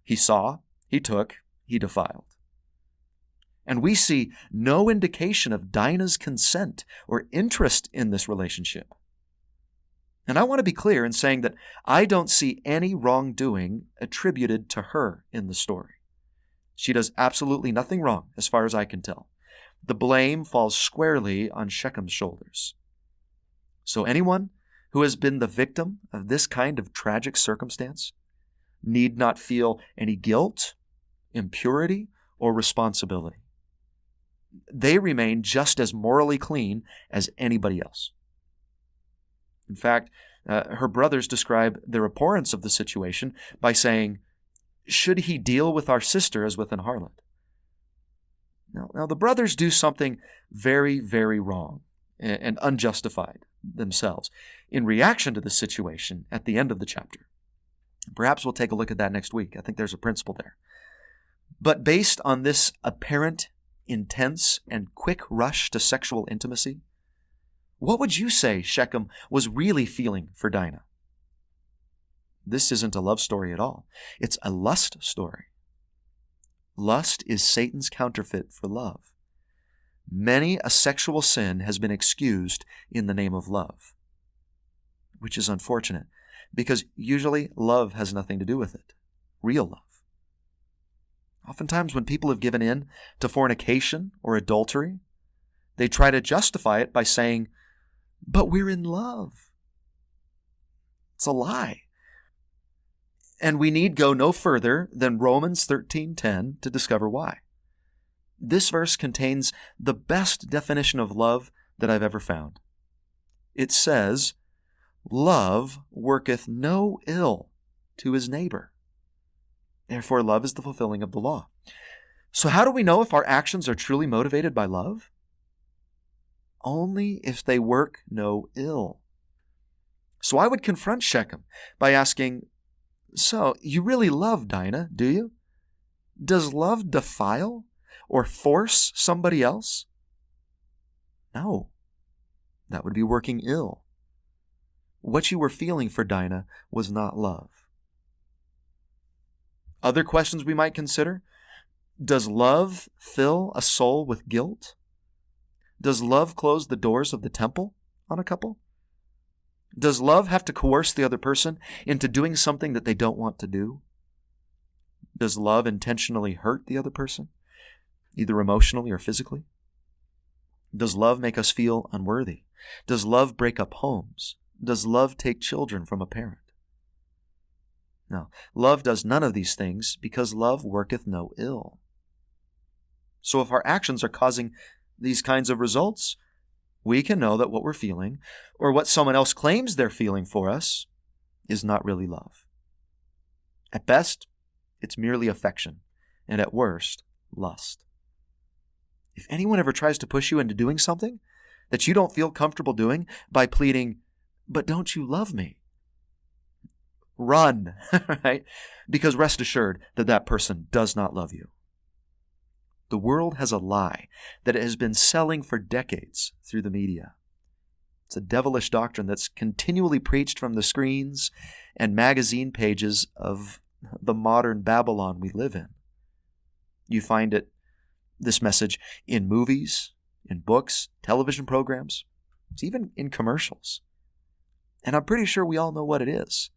He saw, he took, he defiled. And we see no indication of Dinah's consent or interest in this relationship. And I want to be clear in saying that I don't see any wrongdoing attributed to her in the story. She does absolutely nothing wrong, as far as I can tell. The blame falls squarely on Shechem's shoulders. So anyone who has been the victim of this kind of tragic circumstance need not feel any guilt, impurity, or responsibility. They remain just as morally clean as anybody else. In fact, her brothers describe their abhorrence of the situation by saying, "Should he deal with our sister as with an harlot?" Now the brothers do something very, very wrong and unjustified themselves in reaction to the situation at the end of the chapter. Perhaps we'll take a look at that next week. I think there's a principle there. But based on this apparent, intense, and quick rush to sexual intimacy, what would you say Shechem was really feeling for Dinah? This isn't a love story at all. It's a lust story. Lust is Satan's counterfeit for love. Many a sexual sin has been excused in the name of love, which is unfortunate because usually love has nothing to do with it. Real love. Oftentimes when people have given in to fornication or adultery, they try to justify it by saying, "But we're in love." It's a lie. And we need go no further than Romans 13:10 to discover why. This verse contains the best definition of love that I've ever found. It says, "Love worketh no ill to his neighbor." Therefore, love is the fulfilling of the law. So how do we know if our actions are truly motivated by love? Only if they work no ill. So I would confront Shechem by asking, "So, you really love Dinah, do you? Does love defile or force somebody else?" No, that would be working ill. What you were feeling for Dinah was not love. Other questions we might consider: does love fill a soul with guilt? Does love close the doors of the temple on a couple? Does love have to coerce the other person into doing something that they don't want to do? Does love intentionally hurt the other person, either emotionally or physically? Does love make us feel unworthy? Does love break up homes? Does love take children from a parent? No, love does none of these things, because love worketh no ill. So if our actions are causing these kinds of results, we can know that what we're feeling, or what someone else claims they're feeling for us, is not really love. At best, it's merely affection, and at worst, lust. If anyone ever tries to push you into doing something that you don't feel comfortable doing by pleading, "But don't you love me?" run, right? Because rest assured that that person does not love you. The world has a lie that it has been selling for decades through the media. It's a devilish doctrine that's continually preached from the screens and magazine pages of the modern Babylon we live in. You find this message in movies, in books, television programs, it's even in commercials. And I'm pretty sure we all know what it is.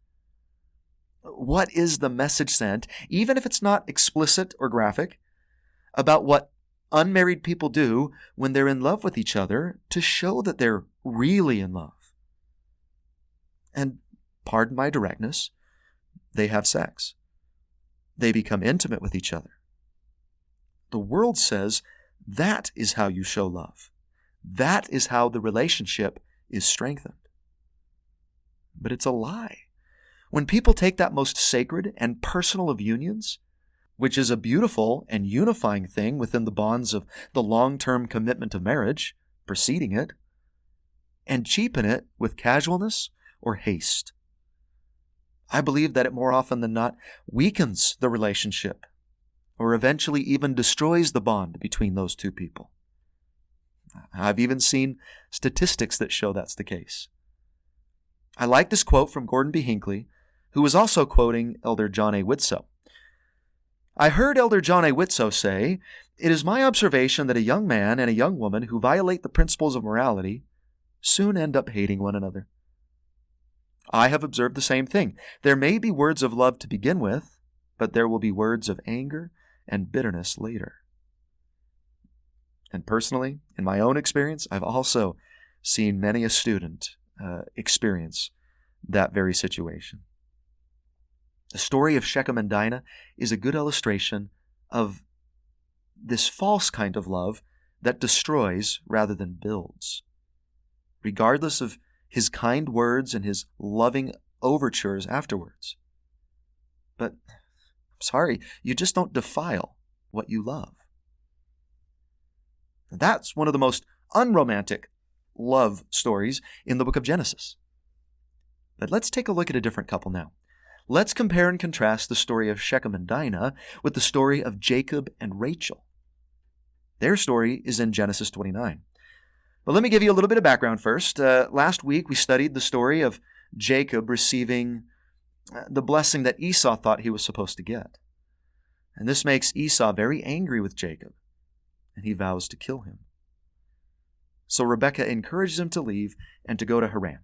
What is the message sent, even if it's not explicit or graphic, about what unmarried people do when they're in love with each other to show that they're really in love? And pardon my directness, they have sex. They become intimate with each other. The world says that is how you show love. That is how the relationship is strengthened. But it's a lie. When people take that most sacred and personal of unions, which is a beautiful and unifying thing within the bonds of the long-term commitment of marriage, preceding it, and cheapen it with casualness or haste, I believe that it more often than not weakens the relationship, or eventually even destroys the bond between those two people. I've even seen statistics that show that's the case. I like this quote from Gordon B. Hinckley, who was also quoting Elder John A. Whitsoe. I heard Elder John A. Whitsoe say, "It is my observation that a young man and a young woman who violate the principles of morality soon end up hating one another. I have observed the same thing. There may be words of love to begin with, but there will be words of anger and bitterness later." And personally, in my own experience, I've also seen many a student experience that very situation. The story of Shechem and Dinah is a good illustration of this false kind of love that destroys rather than builds. Regardless of his kind words and his loving overtures afterwards. But, I'm sorry, you just don't defile what you love. That's one of the most unromantic love stories in the book of Genesis. But let's take a look at a different couple now. Let's compare and contrast the story of Shechem and Dinah with the story of Jacob and Rachel. Their story is in Genesis 29. But let me give you a little bit of background first. Last week we studied the story of Jacob receiving the blessing that Esau thought he was supposed to get. And this makes Esau very angry with Jacob, and he vows to kill him. So Rebekah encourages him to leave and to go to Haran.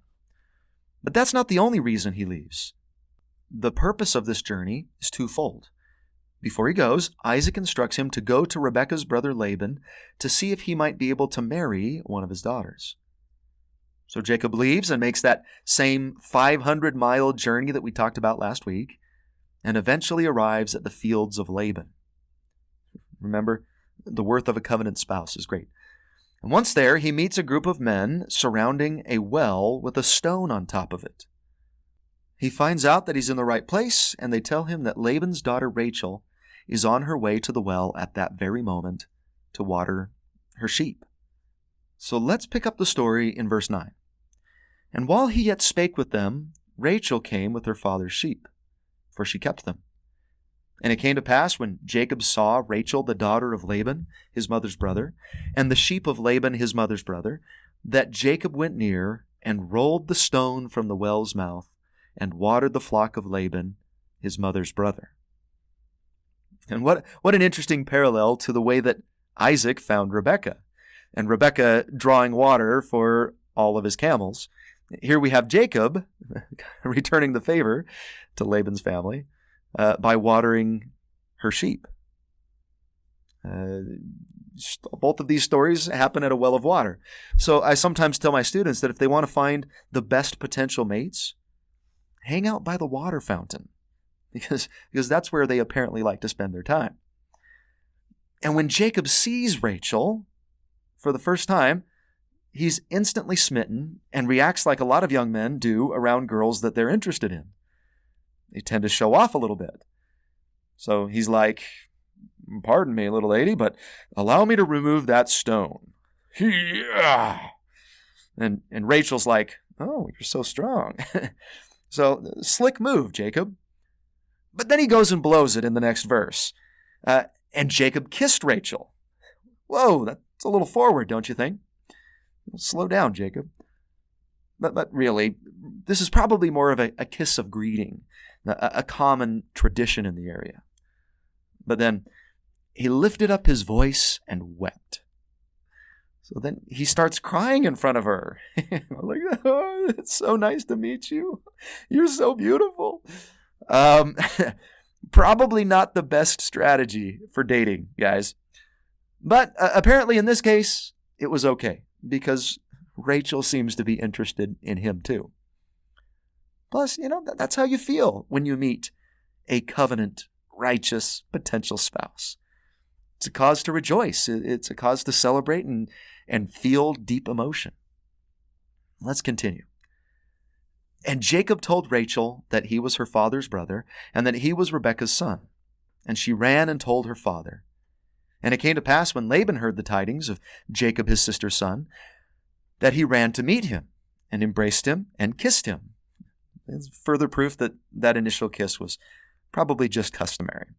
But that's not the only reason he leaves. The purpose of this journey is twofold. Before he goes, Isaac instructs him to go to Rebekah's brother Laban to see if he might be able to marry one of his daughters. So Jacob leaves and makes that same 500-mile journey that we talked about last week, and eventually arrives at the fields of Laban. Remember, the worth of a covenant spouse is great. And once there, he meets a group of men surrounding a well with a stone on top of it. He finds out that he's in the right place, and they tell him that Laban's daughter Rachel is on her way to the well at that very moment to water her sheep. So let's pick up the story in verse 9. And while he yet spake with them, Rachel came with her father's sheep, for she kept them. And it came to pass, when Jacob saw Rachel the daughter of Laban, his mother's brother, and the sheep of Laban his mother's brother, that Jacob went near and rolled the stone from the well's mouth, and watered the flock of Laban, his mother's brother. And what an interesting parallel to the way that Isaac found Rebekah, and Rebekah drawing water for all of his camels. Here we have Jacob returning the favor to Laban's family by watering her sheep. Both of these stories happen at a well of water. So I sometimes tell my students that if they want to find the best potential mates, hang out by the water fountain, because that's where they apparently like to spend their time. And when Jacob sees Rachel for the first time, he's instantly smitten and reacts like a lot of young men do around girls that they're interested in. They tend to show off a little bit. So he's like, "Pardon me, little lady, but allow me to remove that stone." Yeah. And Rachel's like, "Oh, you're so strong." So, slick move, Jacob. But then he goes and blows it in the next verse. And Jacob kissed Rachel. Whoa, that's a little forward, don't you think? Slow down, Jacob. But really, this is probably more of a kiss of greeting, a common tradition in the area. But then he lifted up his voice and wept. So then he starts crying in front of her. Like, "Oh, it's so nice to meet you. You're so beautiful." Probably not the best strategy for dating, guys. But apparently in this case, it was okay, because Rachel seems to be interested in him too. Plus, that's how you feel when you meet a covenant, righteous, potential spouse. It's a cause to rejoice. It's a cause to celebrate and feel deep emotion. Let's continue. And Jacob told Rachel that he was her father's brother, and that he was Rebekah's son. And she ran and told her father. And it came to pass, when Laban heard the tidings of Jacob his sister's son, that he ran to meet him, and embraced him, and kissed him. It's further proof that that initial kiss was probably just customary.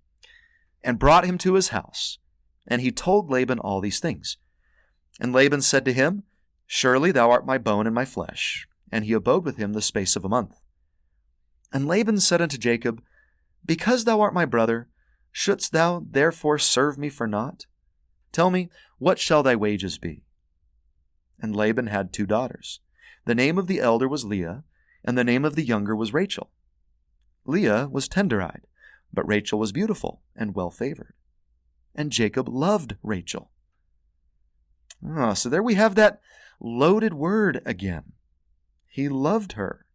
And brought him to his house. And he told Laban all these things. And Laban said to him, "Surely thou art my bone and my flesh." And he abode with him the space of a month. And Laban said unto Jacob, "Because thou art my brother, shouldst thou therefore serve me for naught? Tell me, what shall thy wages be?" And Laban had 2 daughters. The name of the elder was Leah, and the name of the younger was Rachel. Leah was tender-eyed, but Rachel was beautiful and well-favored. And Jacob loved Rachel. So there we have that loaded word again. He loved her.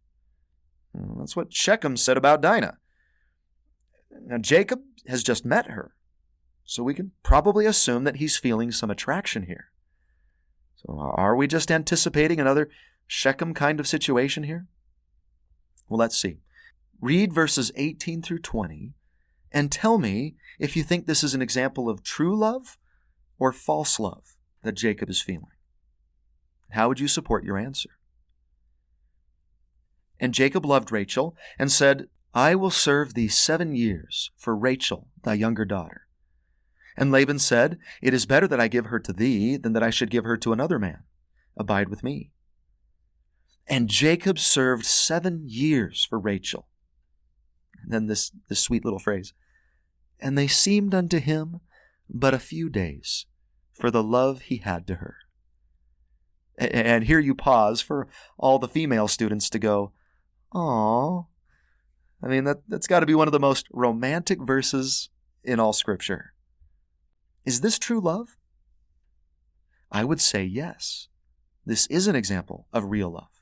That's what Shechem said about Dinah. Now, Jacob has just met her, so we can probably assume that he's feeling some attraction here. So are we just anticipating another Shechem kind of situation here? Well, let's see. Read verses 18 through 20 and tell me if you think this is an example of true love or false love that Jacob is feeling. How would you support your answer? And Jacob loved Rachel, and said, "I will serve thee 7 years for Rachel, thy younger daughter." And Laban said, "It is better that I give her to thee than that I should give her to another man. Abide with me." And Jacob served 7 years for Rachel. And then this sweet little phrase, "And they seemed unto him but a few days, for the love he had to her." And here you pause for all the female students to go, "Aw." I mean, that's got to be one of the most romantic verses in all Scripture. Is this true love? I would say yes. This is an example of real love.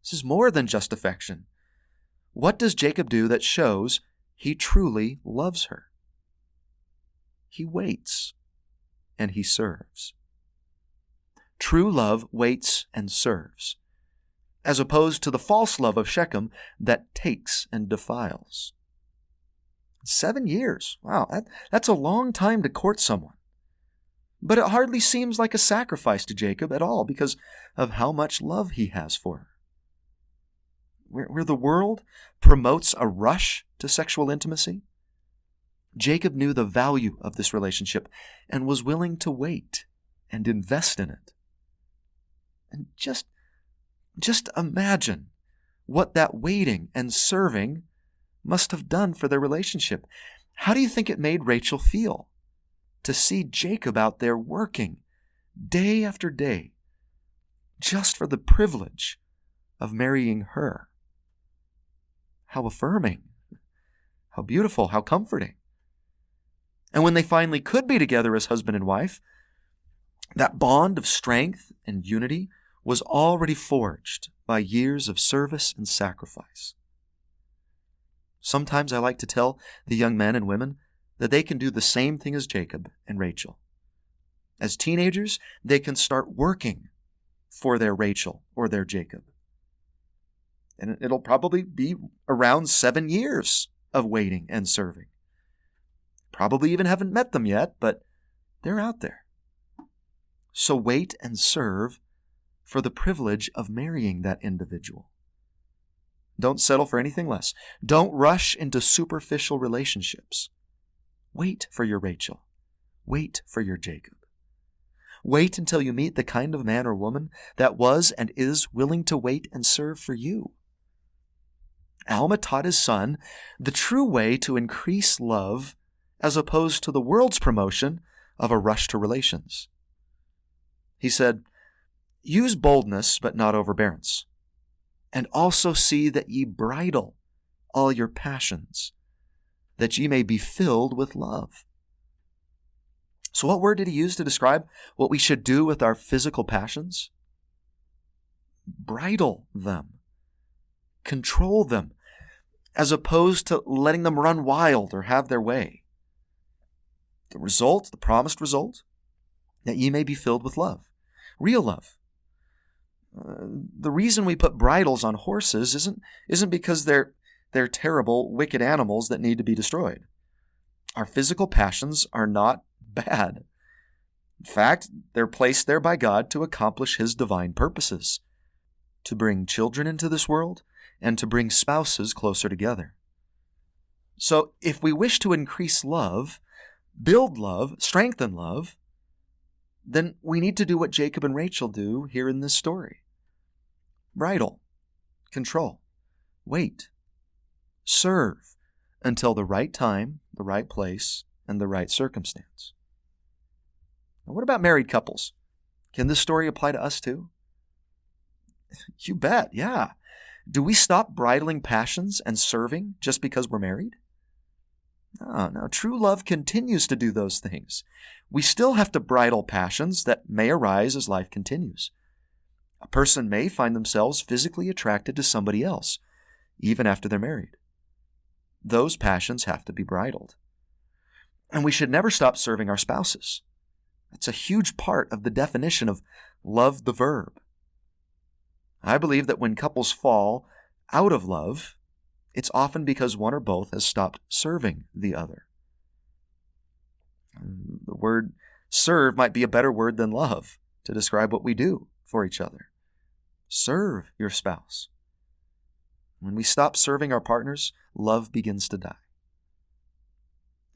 This is more than just affection. What does Jacob do that shows he truly loves her? He waits and he serves. True love waits and serves, as opposed to the false love of Shechem that takes and defiles. 7 years. Wow, that's a long time to court someone. But it hardly seems like a sacrifice to Jacob at all because of how much love he has for her. Where the world promotes a rush to sexual intimacy, Jacob knew the value of this relationship and was willing to wait and invest in it. And just imagine what that waiting and serving must have done for their relationship. How do you think it made Rachel feel to see Jacob out there working day after day just for the privilege of marrying her? How affirming, how beautiful, how comforting. And when they finally could be together as husband and wife, that bond of strength and unity was already forged by years of service and sacrifice. Sometimes I like to tell the young men and women that they can do the same thing as Jacob and Rachel. As teenagers, they can start working for their Rachel or their Jacob. And it'll probably be around 7 years of waiting and serving. Probably even haven't met them yet, but they're out there. So wait and serve for the privilege of marrying that individual. Don't settle for anything less. Don't rush into superficial relationships. Wait for your Rachel. Wait for your Jacob. Wait until you meet the kind of man or woman that was and is willing to wait and serve for you. Alma taught his son the true way to increase love as opposed to the world's promotion of a rush to relations. He said, "Use boldness, but not overbearance, and also see that ye bridle all your passions, that ye may be filled with love." So what word did he use to describe what we should do with our physical passions? Bridle them. Control them, as opposed to letting them run wild or have their way. The result, the promised result, that ye may be filled with love. Real love. The reason we put bridles on horses isn't because they're terrible, wicked animals that need to be destroyed. Our physical passions are not bad. In fact, they're placed there by God to accomplish His divine purposes, to bring children into this world and to bring spouses closer together. So if we wish to increase love, build love, strengthen love, then we need to do what Jacob and Rachel do here in this story. Bridle, control, wait, serve until the right time, the right place, and the right circumstance. Now, what about married couples? Can this story apply to us too? You bet, yeah. Do we stop bridling passions and serving just because we're married? No, true love continues to do those things. We still have to bridle passions that may arise as life continues. A person may find themselves physically attracted to somebody else, even after they're married. Those passions have to be bridled. And we should never stop serving our spouses. That's a huge part of the definition of love the verb. I believe that when couples fall out of love, it's often because one or both has stopped serving the other. The word serve might be a better word than love to describe what we do for each other. Serve your spouse. When we stop serving our partners, love begins to die.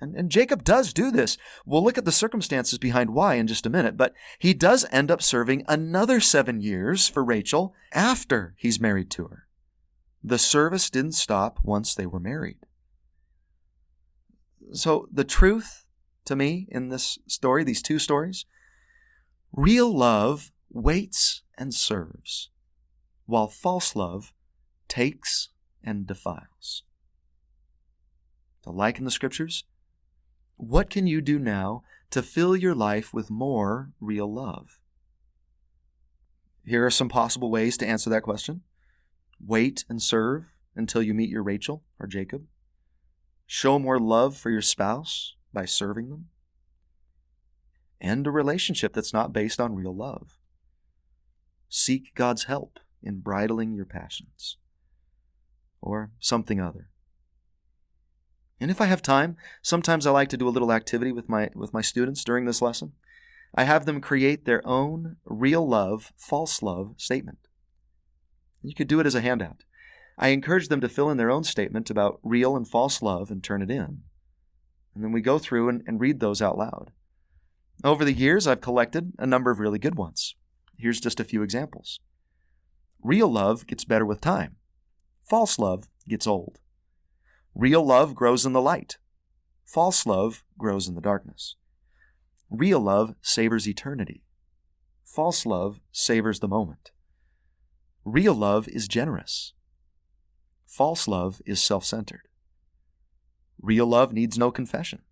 And Jacob does do this. We'll look at the circumstances behind why in just a minute, but he does end up serving another 7 years for Rachel after he's married to her. The service didn't stop once they were married. So the truth to me in this story, these two stories, real love waits and serves, while false love takes and defiles. So like in the scriptures, what can you do now to fill your life with more real love? Here are some possible ways to answer that question. Wait and serve until you meet your Rachel or Jacob. Show more love for your spouse by serving them. End a relationship that's not based on real love. Seek God's help in bridling your passions. Or something other. And if I have time, sometimes I like to do a little activity with my students during this lesson. I have them create their own real love, false love statement. You could do it as a handout. I encourage them to fill in their own statement about real and false love and turn it in. And then we go through and read those out loud. Over the years, I've collected a number of really good ones. Here's just a few examples. Real love gets better with time. False love gets old. Real love grows in the light. False love grows in the darkness. Real love savors eternity. False love savors the moment. Real love is generous. False love is self-centered. Real love needs no confession.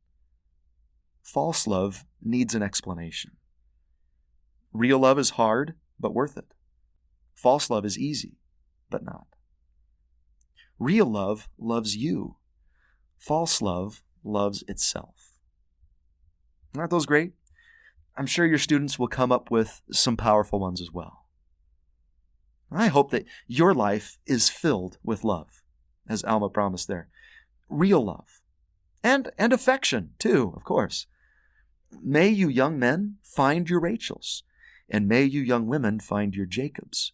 false love needs an explanation. Real love is hard, but worth it. False love is easy, but not. Real love loves you. False love loves itself. Aren't those great? I'm sure your students will come up with some powerful ones as well. I hope that your life is filled with love, as Alma promised there. Real love. And affection, too, of course. May you young men find your Rachels, and may you young women find your Jacobs,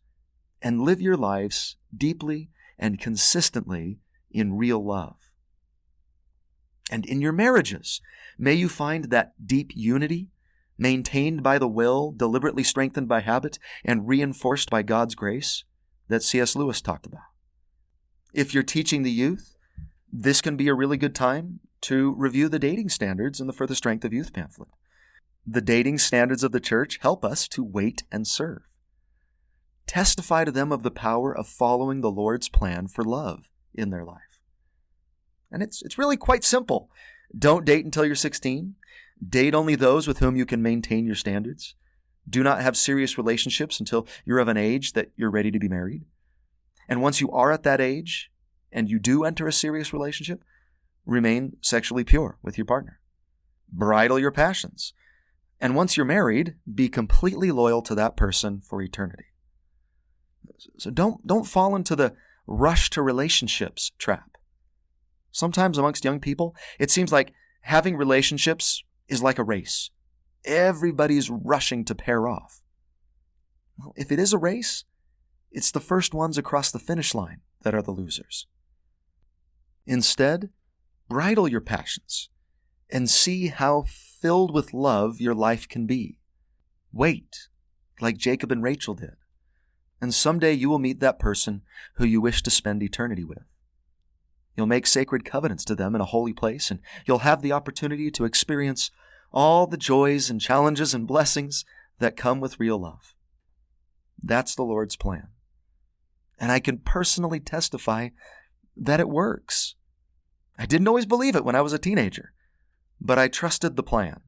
and live your lives deeply and consistently in real love. And in your marriages, may you find that deep unity, maintained by the will, deliberately strengthened by habit, and reinforced by God's grace that C.S. Lewis talked about. If you're teaching the youth, this can be a really good time to review the dating standards in the For the Strength of Youth pamphlet. The dating standards of the church help us to wait and serve. Testify to them of the power of following the Lord's plan for love in their life. And it's really quite simple. Don't date until you're 16. Date only those with whom you can maintain your standards. Do not have serious relationships until you're of an age that you're ready to be married. And once you are at that age, and you do enter a serious relationship, remain sexually pure with your partner. Bridle your passions. And once you're married, be completely loyal to that person for eternity. So don't fall into the rush to relationships trap. Sometimes amongst young people, it seems like having relationships is like a race. Everybody's rushing to pair off. Well, if it is a race, it's the first ones across the finish line that are the losers. Instead, bridle your passions and see how filled with love your life can be. Wait, like Jacob and Rachel did, and someday you will meet that person who you wish to spend eternity with. You'll make sacred covenants to them in a holy place, and you'll have the opportunity to experience all the joys and challenges and blessings that come with real love. That's the Lord's plan. And I can personally testify that it works. I didn't always believe it when I was a teenager, but I trusted the plan.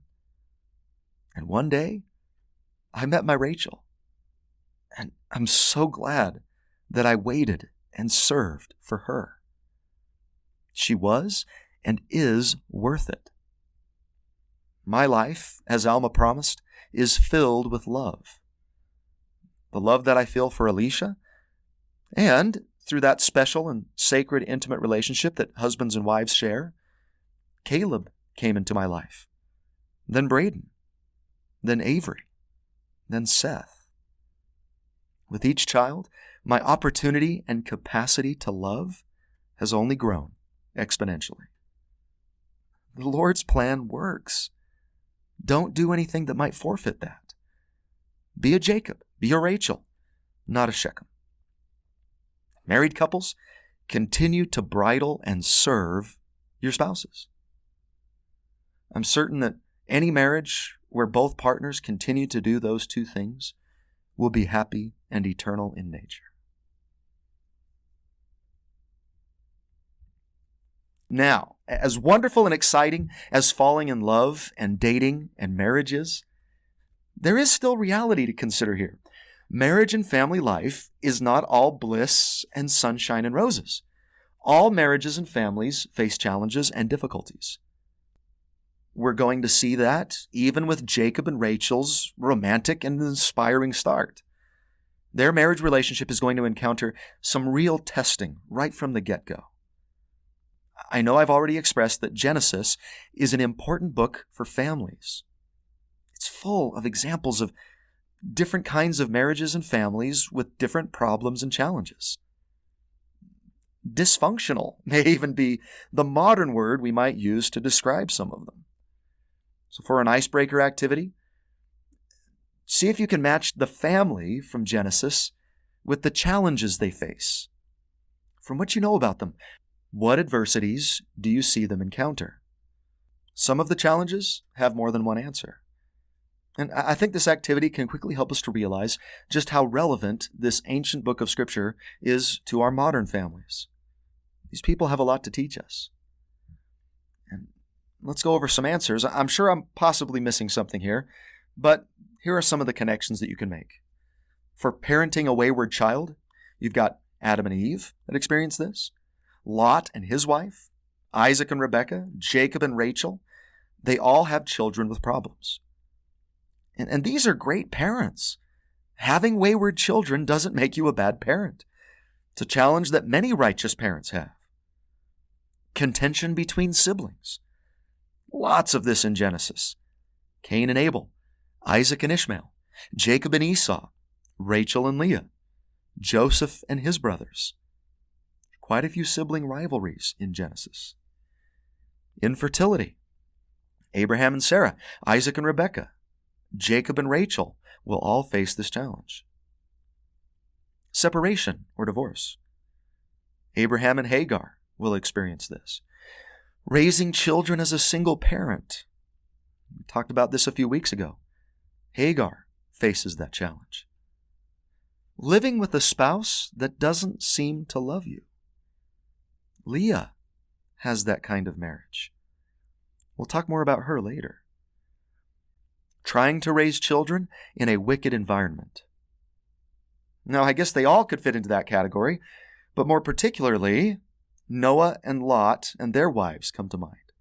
And one day, I met my Rachel. And I'm so glad that I waited and served for her. She was and is worth it. My life, as Alma promised, is filled with love. The love that I feel for Alicia, and through that special and sacred intimate relationship that husbands and wives share, Caleb came into my life, then Braden, then Avery, then Seth. With each child, my opportunity and capacity to love has only grown exponentially. The Lord's plan works. Don't do anything that might forfeit that. Be a Jacob, be a Rachel, not a Shechem. Married couples, continue to bridle and serve your spouses. I'm certain that any marriage where both partners continue to do those two things will be happy and eternal in nature. Now, as wonderful and exciting as falling in love and dating and marriage is, there is still reality to consider here. Marriage and family life is not all bliss and sunshine and roses. All marriages and families face challenges and difficulties. We're going to see that even with Jacob and Rachel's romantic and inspiring start. Their marriage relationship is going to encounter some real testing right from the get-go. I know I've already expressed that Genesis is an important book for families. It's full of examples of different kinds of marriages and families with different problems and challenges. Dysfunctional may even be the modern word we might use to describe some of them. So for an icebreaker activity, see if you can match the family from Genesis with the challenges they face. From what you know about them, what adversities do you see them encounter? Some of the challenges have more than one answer. And I think this activity can quickly help us to realize just how relevant this ancient book of Scripture is to our modern families. These people have a lot to teach us. And let's go over some answers. I'm sure I'm possibly missing something here, but here are some of the connections that you can make. For parenting a wayward child, you've got Adam and Eve that experienced this, Lot and his wife, Isaac and Rebekah, Jacob and Rachel. They all have children with problems. And these are great parents. Having wayward children doesn't make you a bad parent. It's a challenge that many righteous parents have. Contention between siblings. Lots of this in Genesis. Cain and Abel, Isaac and Ishmael, Jacob and Esau, Rachel and Leah, Joseph and his brothers. Quite a few sibling rivalries in Genesis. Infertility. Abraham and Sarah, Isaac and Rebekah, Jacob and Rachel will all face this challenge. Separation or divorce. Abraham and Hagar will experience this. Raising children as a single parent. We talked about this a few weeks ago. Hagar faces that challenge. Living with a spouse that doesn't seem to love you. Leah has that kind of marriage. We'll talk more about her later. Trying to raise children in a wicked environment. Now, I guess they all could fit into that category, but more particularly, Noah and Lot and their wives come to mind.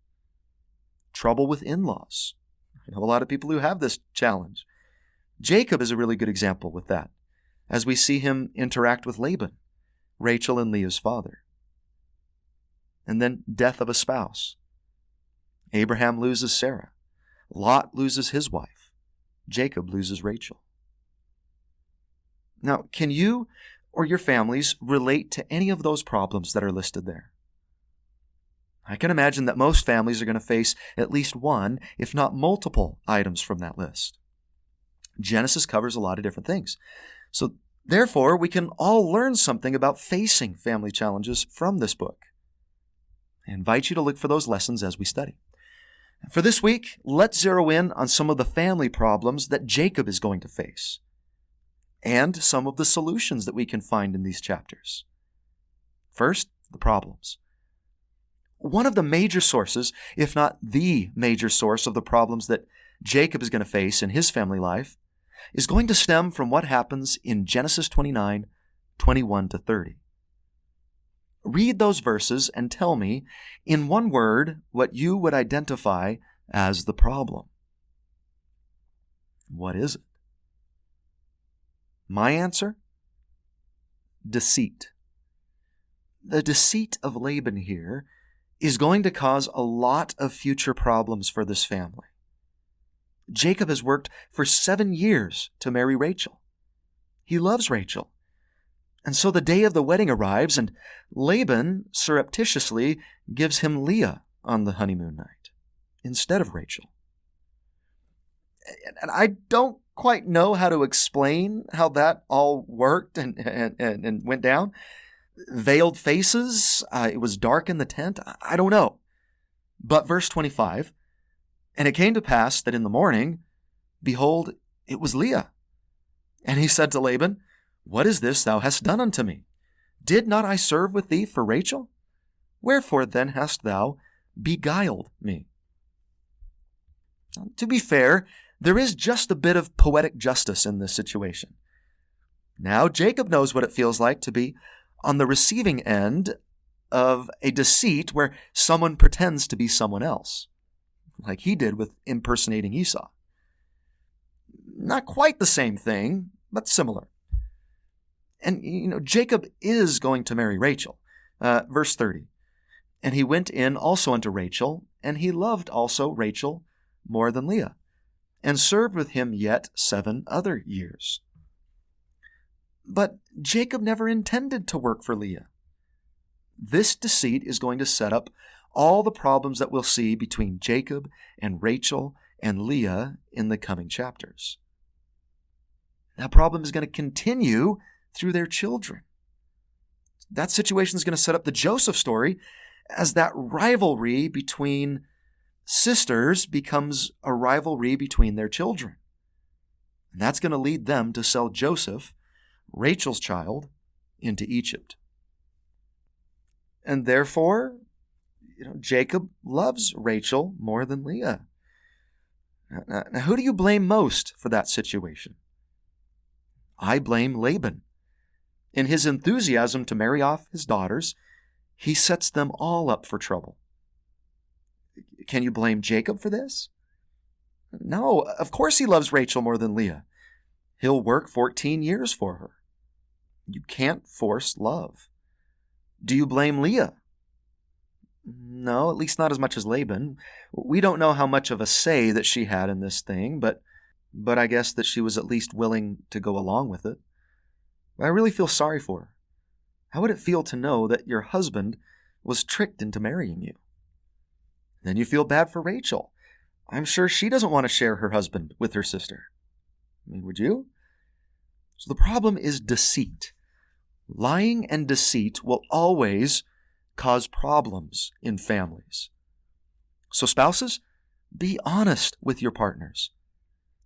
Trouble with in-laws. I know a lot of people who have this challenge. Jacob is a really good example with that, as we see him interact with Laban, Rachel and Leah's father. And then death of a spouse. Abraham loses Sarah. Lot loses his wife. Jacob loses Rachel. Now, can you or your families relate to any of those problems that are listed there? I can imagine that most families are going to face at least one, if not multiple, items from that list. Genesis covers a lot of different things. So, therefore, we can all learn something about facing family challenges from this book. I invite you to look for those lessons as we study. For this week, let's zero in on some of the family problems that Jacob is going to face, and some of the solutions that we can find in these chapters. First, the problems. One of the major sources, if not the major source of the problems that Jacob is going to face in his family life, is going to stem from what happens in Genesis 29, 21 to 30. Read those verses and tell me, in one word, what you would identify as the problem. What is it? My answer? Deceit. The deceit of Laban here is going to cause a lot of future problems for this family. Jacob has worked for 7 years to marry Rachel. He loves Rachel. And so the day of the wedding arrives, and Laban surreptitiously gives him Leah on the honeymoon night instead of Rachel. And I don't quite know how to explain how that all worked and went down. Veiled faces, it was dark in the tent, I don't know. But verse 25, and it came to pass that in the morning, behold, it was Leah. And he said to Laban, What is this thou hast done unto me? Did not I serve with thee for Rachel? Wherefore then hast thou beguiled me? To be fair, there is just a bit of poetic justice in this situation. Now Jacob knows what it feels like to be on the receiving end of a deceit where someone pretends to be someone else, like he did with impersonating Esau. Not quite the same thing, but similar. And, Jacob is going to marry Rachel. Verse 30. And he went in also unto Rachel, and he loved also Rachel more than Leah, and served with him yet 7 other years. But Jacob never intended to work for Leah. This deceit is going to set up all the problems that we'll see between Jacob and Rachel and Leah in the coming chapters. That problem is going to continue through their children. That situation is going to set up the Joseph story as that rivalry between sisters becomes a rivalry between their children. And that's going to lead them to sell Joseph, Rachel's child, into Egypt. And therefore, Jacob loves Rachel more than Leah. Now, who do you blame most for that situation? I blame Laban. In his enthusiasm to marry off his daughters, he sets them all up for trouble. Can you blame Jacob for this? No, of course he loves Rachel more than Leah. He'll work 14 years for her. You can't force love. Do you blame Leah? No, at least not as much as Laban. We don't know how much of a say that she had in this thing, but I guess that she was at least willing to go along with it. I really feel sorry for her. How would it feel to know that your husband was tricked into marrying you? Then you feel bad for Rachel. I'm sure she doesn't want to share her husband with her sister. Would you? So the problem is deceit. Lying and deceit will always cause problems in families. So spouses, be honest with your partners.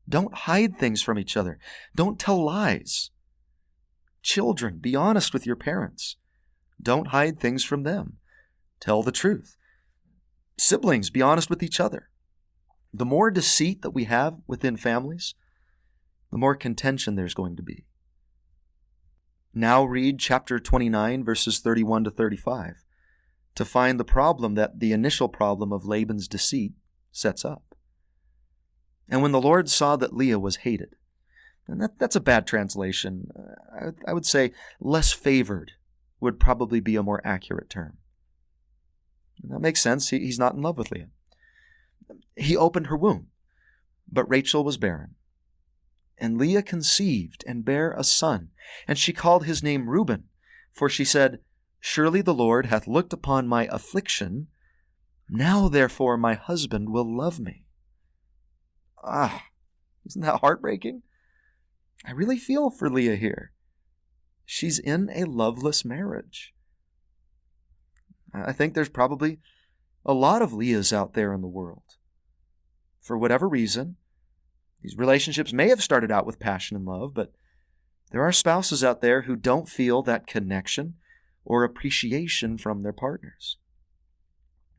Don't hide things from each other. Don't tell lies. Children, be honest with your parents. Don't hide things from them. Tell the truth. Siblings, be honest with each other. The more deceit that we have within families, the more contention there's going to be. Now read chapter 29, verses 31 to 35, to find the problem that the initial problem of Laban's deceit sets up. And when the Lord saw that Leah was hated, and that's a bad translation, I would say less favored would probably be a more accurate term. And that makes sense. He's not in love with Leah. He opened her womb, but Rachel was barren. And Leah conceived and bare a son, and she called his name Reuben, for she said, Surely the Lord hath looked upon my affliction. Now therefore my husband will love me. Isn't that heartbreaking? I really feel for Leah here. She's in a loveless marriage. I think there's probably a lot of Leahs out there in the world. For whatever reason, these relationships may have started out with passion and love, but there are spouses out there who don't feel that connection or appreciation from their partners.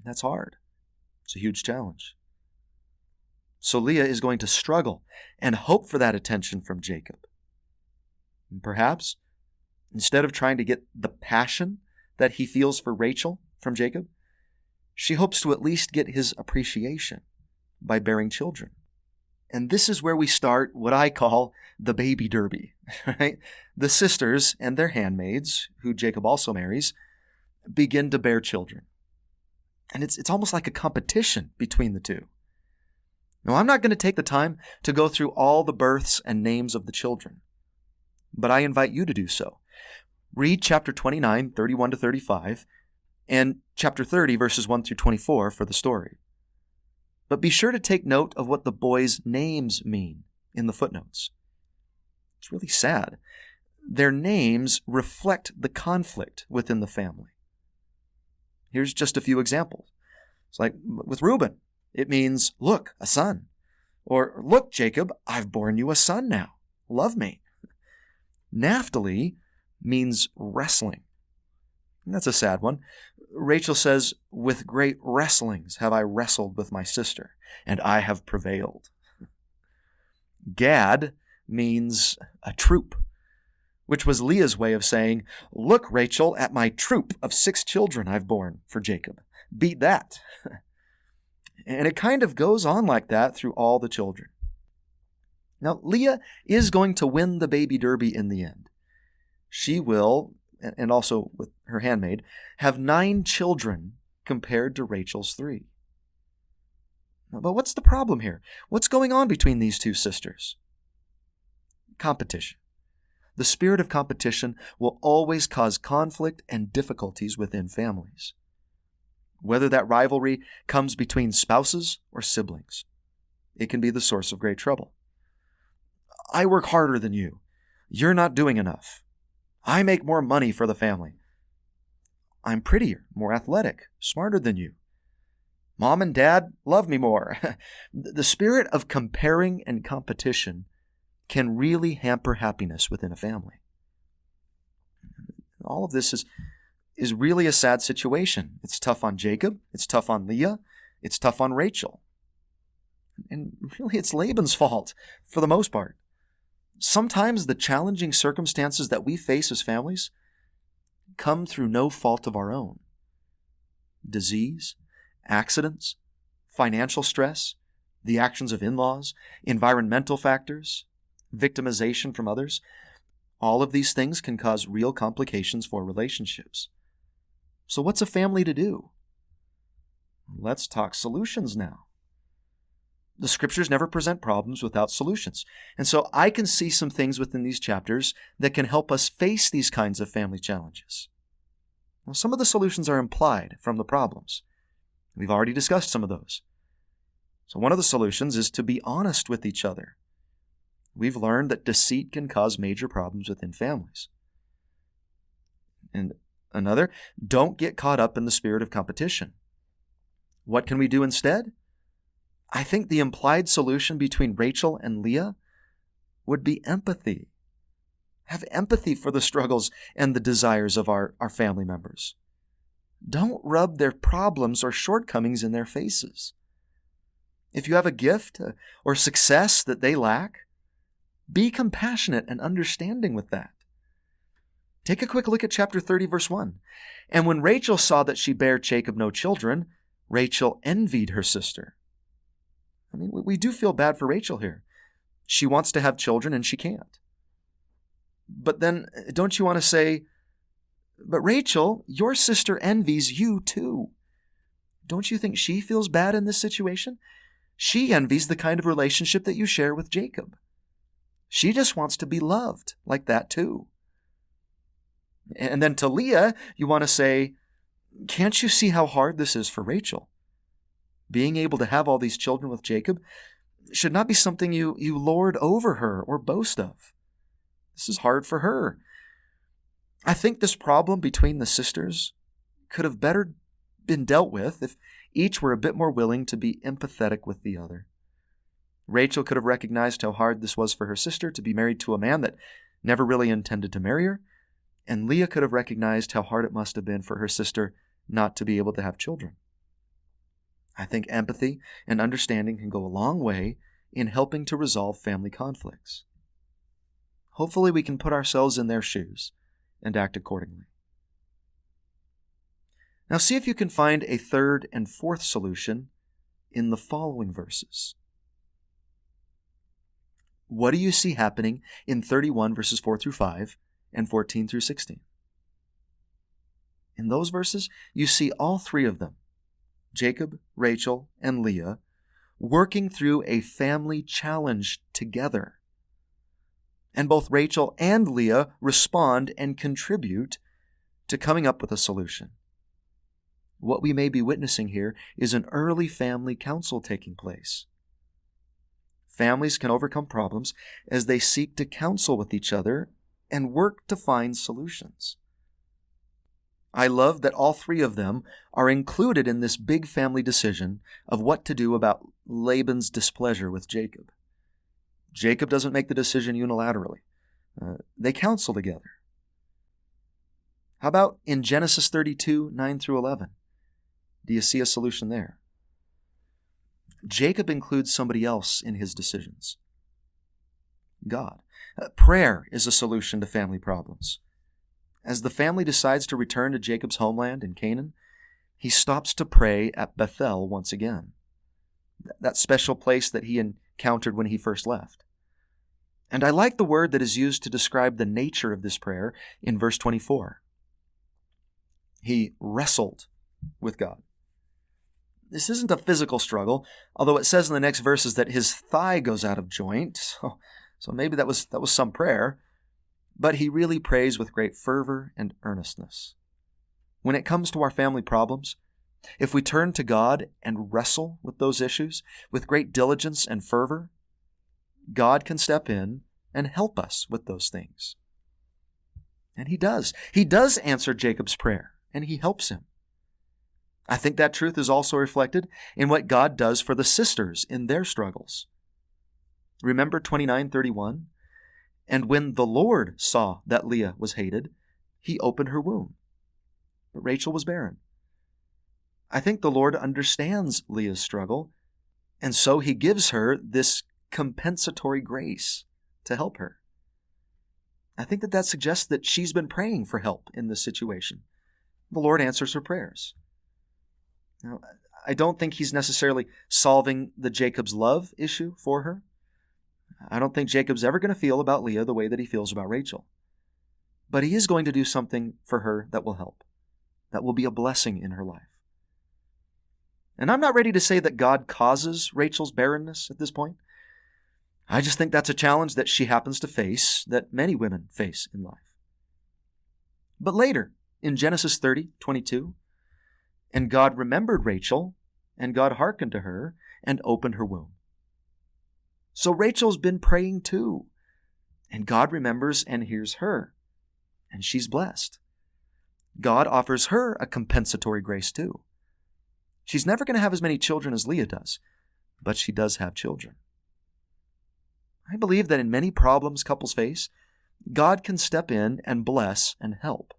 That's hard. It's a huge challenge. So Leah is going to struggle and hope for that attention from Jacob. And perhaps, instead of trying to get the passion that he feels for Rachel from Jacob, she hopes to at least get his appreciation by bearing children. And this is where we start what I call the baby derby, right? The sisters and their handmaids, who Jacob also marries, begin to bear children. And it's almost like a competition between the two. Now, I'm not going to take the time to go through all the births and names of the children, but I invite you to do so. Read chapter 29, 31 to 35, and chapter 30, verses 1 through 24 for the story. But be sure to take note of what the boys' names mean in the footnotes. It's really sad. Their names reflect the conflict within the family. Here's just a few examples. It's like with Reuben, it means, look, a son. Or, look, Jacob, I've borne you a son now. Love me. Naphtali means wrestling. And that's a sad one. Rachel says, with great wrestlings have I wrestled with my sister, and I have prevailed. Gad means a troop, which was Leah's way of saying, look, Rachel, at my troop of 6 children I've borne for Jacob. Beat that. And it kind of goes on like that through all the children. Now, Leah is going to win the baby derby in the end. She will, and also with her handmaid, have 9 children compared to Rachel's 3. But what's the problem here? What's going on between these two sisters? Competition. The spirit of competition will always cause conflict and difficulties within families. Whether that rivalry comes between spouses or siblings, it can be the source of great trouble. I work harder than you. You're not doing enough. I make more money for the family. I'm prettier, more athletic, smarter than you. Mom and Dad love me more. The spirit of comparing and competition can really hamper happiness within a family. All of this is really a sad situation. It's tough on Jacob, it's tough on Leah, it's tough on Rachel. And really, it's Laban's fault for the most part. Sometimes the challenging circumstances that we face as families come through no fault of our own. Disease, accidents, financial stress, the actions of in-laws, environmental factors, victimization from others. All of these things can cause real complications for relationships. So what's a family to do? Let's talk solutions now. The scriptures never present problems without solutions. And so I can see some things within these chapters that can help us face these kinds of family challenges. Now, some of the solutions are implied from the problems. We've already discussed some of those. So one of the solutions is to be honest with each other. We've learned that deceit can cause major problems within families. And another, don't get caught up in the spirit of competition. What can we do instead? I think the implied solution between Rachel and Leah would be empathy. Have empathy for the struggles and the desires of our family members. Don't rub their problems or shortcomings in their faces. If you have a gift or success that they lack, be compassionate and understanding with that. Take a quick look at chapter 30, verse 1. And when Rachel saw that she bare Jacob no children, Rachel envied her sister. I mean, we do feel bad for Rachel here. She wants to have children and she can't. But then, don't you want to say, but Rachel, your sister envies you too. Don't you think she feels bad in this situation? She envies the kind of relationship that you share with Jacob. She just wants to be loved like that too. And then to Leah, you want to say, can't you see how hard this is for Rachel? Being able to have all these children with Jacob should not be something you lord over her or boast of. This is hard for her. I think this problem between the sisters could have better been dealt with if each were a bit more willing to be empathetic with the other. Rachel could have recognized how hard this was for her sister to be married to a man that never really intended to marry her, and Leah could have recognized how hard it must have been for her sister not to be able to have children. I think empathy and understanding can go a long way in helping to resolve family conflicts. Hopefully we can put ourselves in their shoes and act accordingly. Now see if you can find a third and fourth solution in the following verses. What do you see happening in 31 verses 4 through 5 and 14 through 16? In those verses, you see all three of them, Jacob, Rachel, and Leah, working through a family challenge together. And both Rachel and Leah respond and contribute to coming up with a solution. What we may be witnessing here is an early family council taking place. Families can overcome problems as they seek to counsel with each other and work to find solutions. I love that all three of them are included in this big family decision of what to do about Laban's displeasure with Jacob. Jacob doesn't make the decision unilaterally. They counsel together. How about in Genesis 32, 9 through 11? Do you see a solution there? Jacob includes somebody else in his decisions. God. Prayer is a solution to family problems. As the family decides to return to Jacob's homeland in Canaan, he stops to pray at Bethel once again, that special place that he encountered when he first left. And I like the word that is used to describe the nature of this prayer in verse 24. He wrestled with God. This isn't a physical struggle, although it says in the next verses that his thigh goes out of joint, so maybe that was some prayer. But he really prays with great fervor and earnestness. When it comes to our family problems, if we turn to God and wrestle with those issues with great diligence and fervor, God can step in and help us with those things. And he does. He does answer Jacob's prayer, and he helps him. I think that truth is also reflected in what God does for the sisters in their struggles. Remember 29:31? And when the Lord saw that Leah was hated, he opened her womb. but Rachel was barren. I think the Lord understands Leah's struggle, and so he gives her this compensatory grace to help her. I think that suggests that she's been praying for help in this situation. The Lord answers her prayers. Now, I don't think he's necessarily solving the Jacob's love issue for her. I don't think Jacob's ever going to feel about Leah the way that he feels about Rachel. But he is going to do something for her that will help, that will be a blessing in her life. And I'm not ready to say that God causes Rachel's barrenness at this point. I just think that's a challenge that she happens to face, that many women face in life. But later, in Genesis 30:22, and God remembered Rachel, and God hearkened to her, and opened her womb. So Rachel's been praying too, and God remembers and hears her, and she's blessed. God offers her a compensatory grace too. She's never going to have as many children as Leah does, but she does have children. I believe that in many problems couples face, God can step in and bless and help.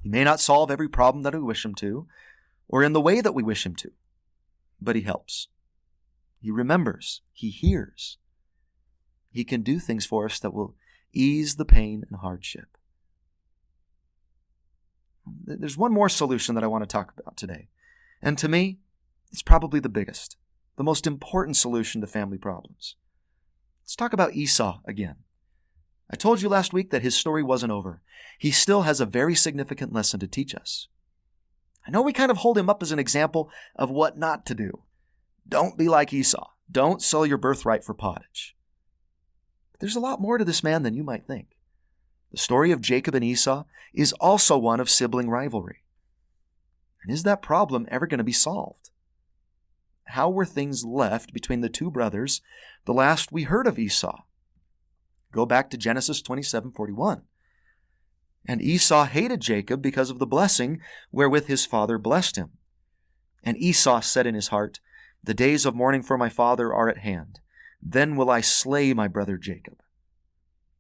He may not solve every problem that we wish him to, or in the way that we wish him to, but he helps. He remembers. He hears. He can do things for us that will ease the pain and hardship. There's one more solution that I want to talk about today. And to me, it's probably the biggest, the most important solution to family problems. Let's talk about Esau again. I told you last week that his story wasn't over. He still has a very significant lesson to teach us. I know we kind of hold him up as an example of what not to do. Don't be like Esau. Don't sell your birthright for pottage. But there's a lot more to this man than you might think. The story of Jacob and Esau is also one of sibling rivalry. And is that problem ever going to be solved? How were things left between the two brothers the last we heard of Esau? Go back to Genesis 27:41. And Esau hated Jacob because of the blessing wherewith his father blessed him. And Esau said in his heart, "The days of mourning for my father are at hand. Then will I slay my brother Jacob."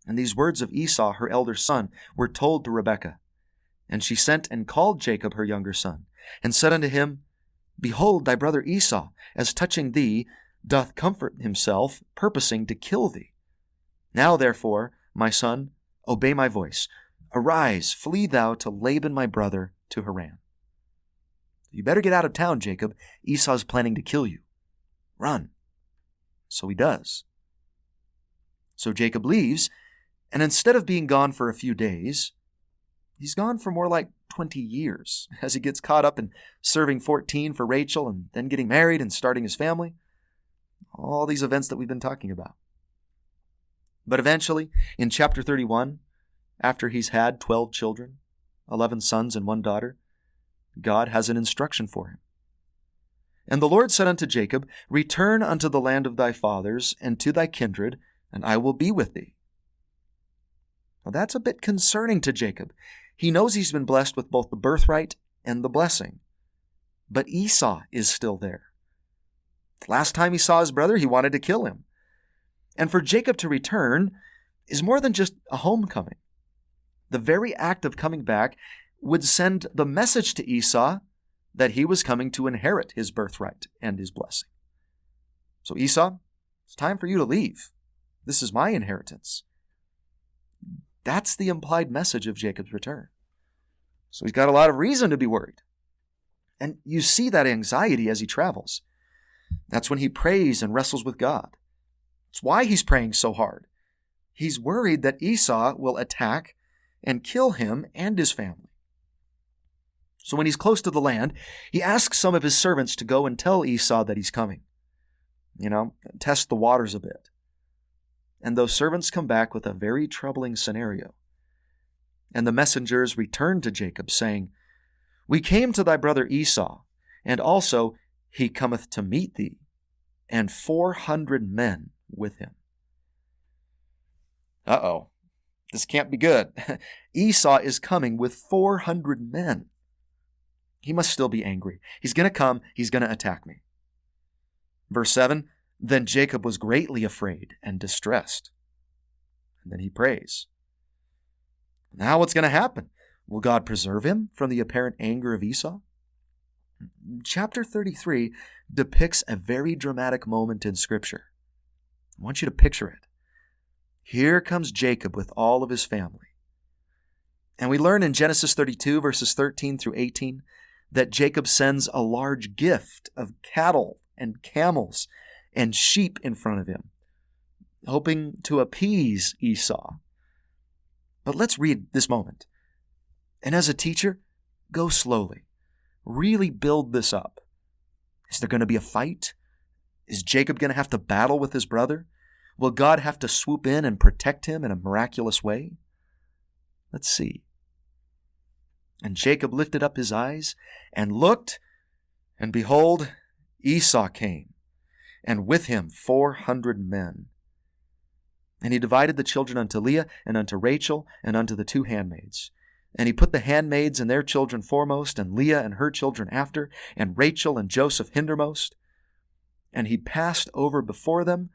And these words of Esau, her elder son, were told to Rebekah. And she sent and called Jacob her younger son, and said unto him, "Behold, thy brother Esau, as touching thee, doth comfort himself, purposing to kill thee. Now therefore, my son, obey my voice. Arise, flee thou to Laban my brother, to Haran." You better get out of town, Jacob. Esau's planning to kill you. Run. So he does. So Jacob leaves, and instead of being gone for a few days, he's gone for more like 20 years as he gets caught up in serving 14 for Rachel and then getting married and starting his family. All these events that we've been talking about. But eventually, in chapter 31, after he's had 12 children, 11 sons and 1 daughter, God has an instruction for him. And the Lord said unto Jacob, "Return unto the land of thy fathers and to thy kindred, and I will be with thee." Now that's a bit concerning to Jacob. He knows he's been blessed with both the birthright and the blessing. But Esau is still there. The last time he saw his brother, he wanted to kill him. And for Jacob to return is more than just a homecoming. The very act of coming back would send the message to Esau that he was coming to inherit his birthright and his blessing. So Esau, it's time for you to leave. This is my inheritance. That's the implied message of Jacob's return. So he's got a lot of reason to be worried. And you see that anxiety as he travels. That's when he prays and wrestles with God. It's why he's praying so hard. He's worried that Esau will attack and kill him and his family. So when he's close to the land, he asks some of his servants to go and tell Esau that he's coming. Test the waters a bit. And those servants come back with a very troubling scenario. And the messengers return to Jacob, saying, "We came to thy brother Esau, and also he cometh to meet thee, and 400 men with him." Uh-oh, this can't be good. Esau is coming with 400 men. He must still be angry. He's going to come. He's going to attack me. Verse 7, "Then Jacob was greatly afraid and distressed." And then he prays. Now what's going to happen? Will God preserve him from the apparent anger of Esau? Chapter 33 depicts a very dramatic moment in Scripture. I want you to picture it. Here comes Jacob with all of his family. And we learn in Genesis 32, verses 13 through 18, that Jacob sends a large gift of cattle and camels and sheep in front of him, hoping to appease Esau. But let's read this moment. And as a teacher, go slowly. Really build this up. Is there going to be a fight? Is Jacob going to have to battle with his brother? Will God have to swoop in and protect him in a miraculous way? Let's see. And Jacob lifted up his eyes and looked, and behold, Esau came, and with him 400 men. And he divided the children unto Leah, and unto Rachel, and unto the 2 handmaids. And he put the handmaids and their children foremost, and Leah and her children after, and Rachel and Joseph hindermost. And he passed over before them,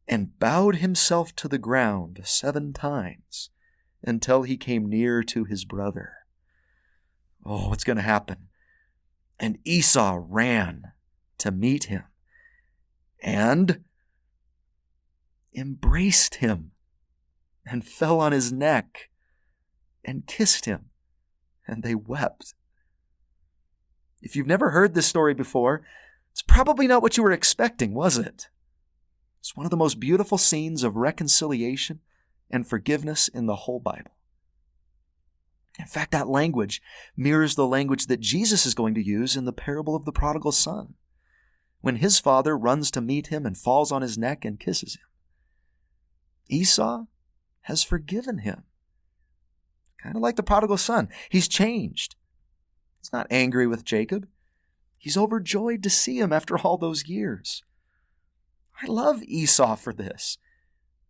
and bowed himself to the ground 7 times, until he came near to his brother. Oh, what's going to happen? And Esau ran to meet him, and embraced him, and fell on his neck, and kissed him, and they wept. If you've never heard this story before, it's probably not what you were expecting, was it? It's one of the most beautiful scenes of reconciliation and forgiveness in the whole Bible. In fact, that language mirrors the language that Jesus is going to use in the parable of the prodigal son, when his father runs to meet him and falls on his neck and kisses him. Esau has forgiven him. Kind of like the prodigal son. He's changed. He's not angry with Jacob. He's overjoyed to see him after all those years. I love Esau for this,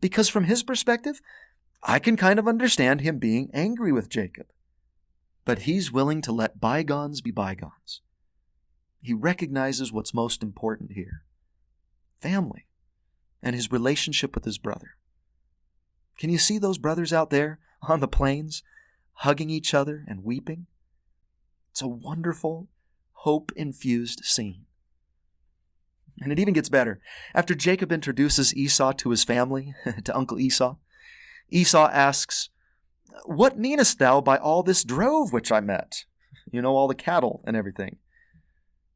because from his perspective, I can kind of understand him being angry with Jacob. But he's willing to let bygones be bygones. He recognizes what's most important here: family and his relationship with his brother. Can you see those brothers out there on the plains, hugging each other and weeping? It's a wonderful, hope-infused scene. And it even gets better. After Jacob introduces Esau to his family, to Uncle Esau, Esau asks, "What meanest thou by all this drove which I met?" All the cattle and everything.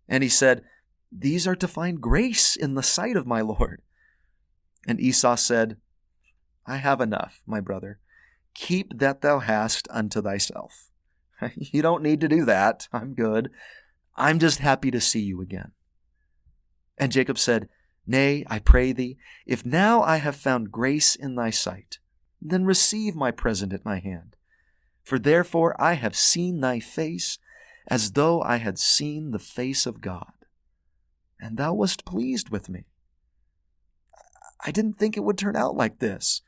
And he said, "These are to find grace in the sight of my Lord." And Esau said, "I have enough, my brother. Keep that thou hast unto thyself." You don't need to do that. I'm good. I'm just happy to see you again. And Jacob said, "Nay, I pray thee, if now I have found grace in thy sight, then receive my present at my hand. For therefore I have seen thy face, as though I had seen the face of God. And thou wast pleased with me. I didn't think it would turn out like this.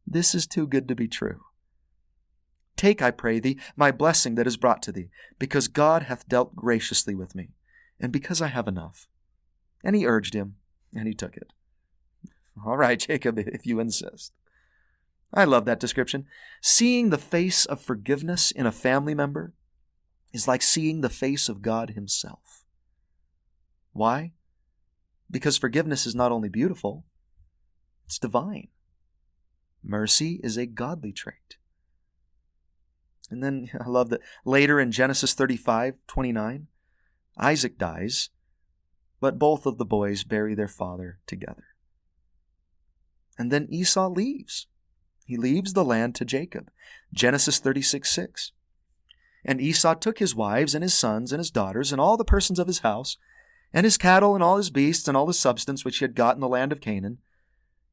This is too good to be true. Take, I pray thee, my blessing that is brought to thee, because God hath dealt graciously with me, and because I have enough." And he urged him, and he took it. All right, Jacob, if you insist. I love that description. Seeing the face of forgiveness in a family member is like seeing the face of God himself. Why? Because forgiveness is not only beautiful, it's divine. Mercy is a godly trait. And then I love that later in Genesis 35:29, Isaac dies, but both of the boys bury their father together. And then Esau leaves. He leaves the land to Jacob. Genesis 36:6. And Esau took his wives and his sons and his daughters and all the persons of his house, and his cattle and all his beasts and all his substance which he had got in the land of Canaan,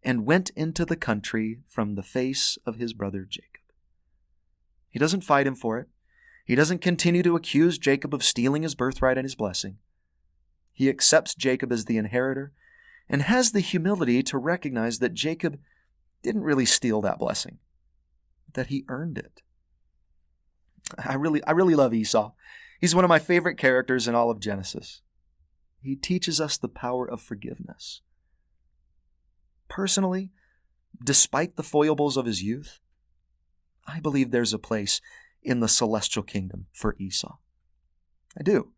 and went into the country from the face of his brother Jacob. He doesn't fight him for it. He doesn't continue to accuse Jacob of stealing his birthright and his blessing. He accepts Jacob as the inheritor and has the humility to recognize that Jacob didn't really steal that blessing, that he earned it. I really love Esau. He's one of my favorite characters in all of Genesis. He teaches us the power of forgiveness. Personally, despite the foibles of his youth, I believe there's a place in the celestial kingdom for Esau. I do.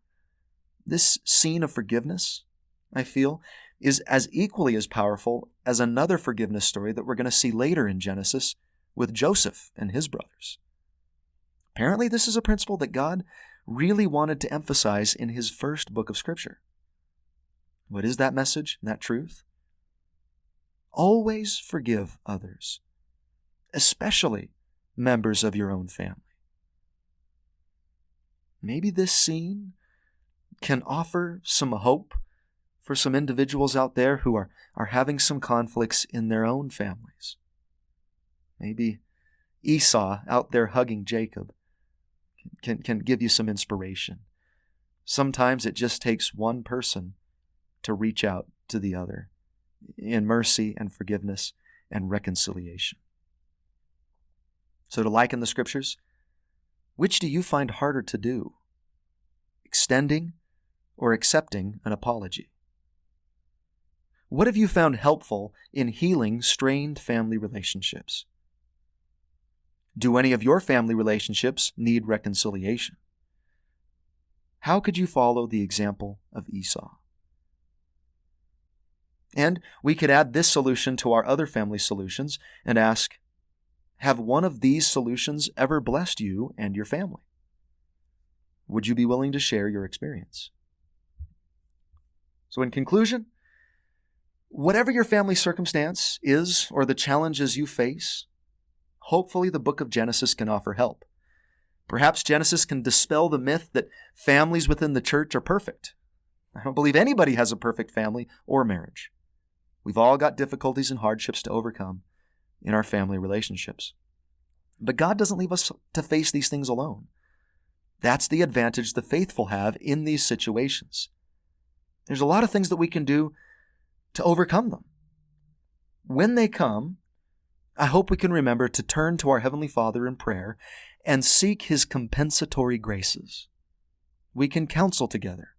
This scene of forgiveness, I feel, is as equally as powerful as another forgiveness story that we're going to see later in Genesis with Joseph and his brothers. Apparently, this is a principle that God really wanted to emphasize in his first book of Scripture. What is that message, that truth? Always forgive others, especially members of your own family. Maybe this scene can offer some hope for some individuals out there who are having some conflicts in their own families. Maybe Esau out there hugging Jacob can give you some inspiration. Sometimes it just takes one person to reach out to the other in mercy and forgiveness and reconciliation. So to liken the Scriptures, which do you find harder to do? Extending or accepting an apology? What have you found helpful in healing strained family relationships? Do any of your family relationships need reconciliation? How could you follow the example of Esau? And we could add this solution to our other family solutions and ask, have one of these solutions ever blessed you and your family? Would you be willing to share your experience? So in conclusion, whatever your family circumstance is or the challenges you face, hopefully the book of Genesis can offer help. Perhaps Genesis can dispel the myth that families within the church are perfect. I don't believe anybody has a perfect family or marriage. We've all got difficulties and hardships to overcome in our family relationships. But God doesn't leave us to face these things alone. That's the advantage the faithful have in these situations. There's a lot of things that we can do to overcome them. When they come, I hope we can remember to turn to our Heavenly Father in prayer and seek His compensatory graces. We can counsel together.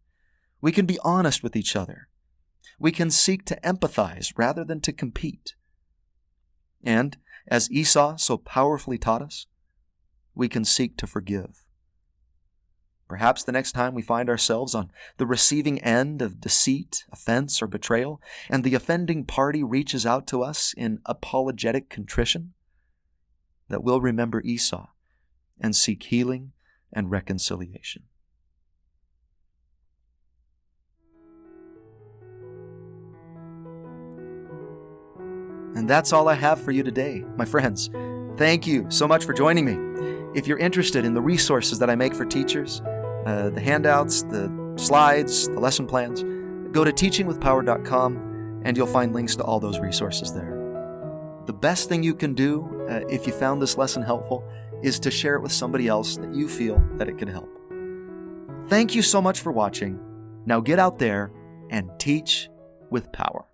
We can be honest with each other. We can seek to empathize rather than to compete. And, as Esau so powerfully taught us, we can seek to forgive. Perhaps the next time we find ourselves on the receiving end of deceit, offense, or betrayal, and the offending party reaches out to us in apologetic contrition, that we'll remember Esau and seek healing and reconciliation. And that's all I have for you today, my friends. Thank you so much for joining me. If you're interested in the resources that I make for teachers, the handouts, the slides, the lesson plans, go to teachingwithpower.com and you'll find links to all those resources there. The best thing you can do if you found this lesson helpful is to share it with somebody else that you feel that it could help. Thank you so much for watching. Now get out there and teach with power.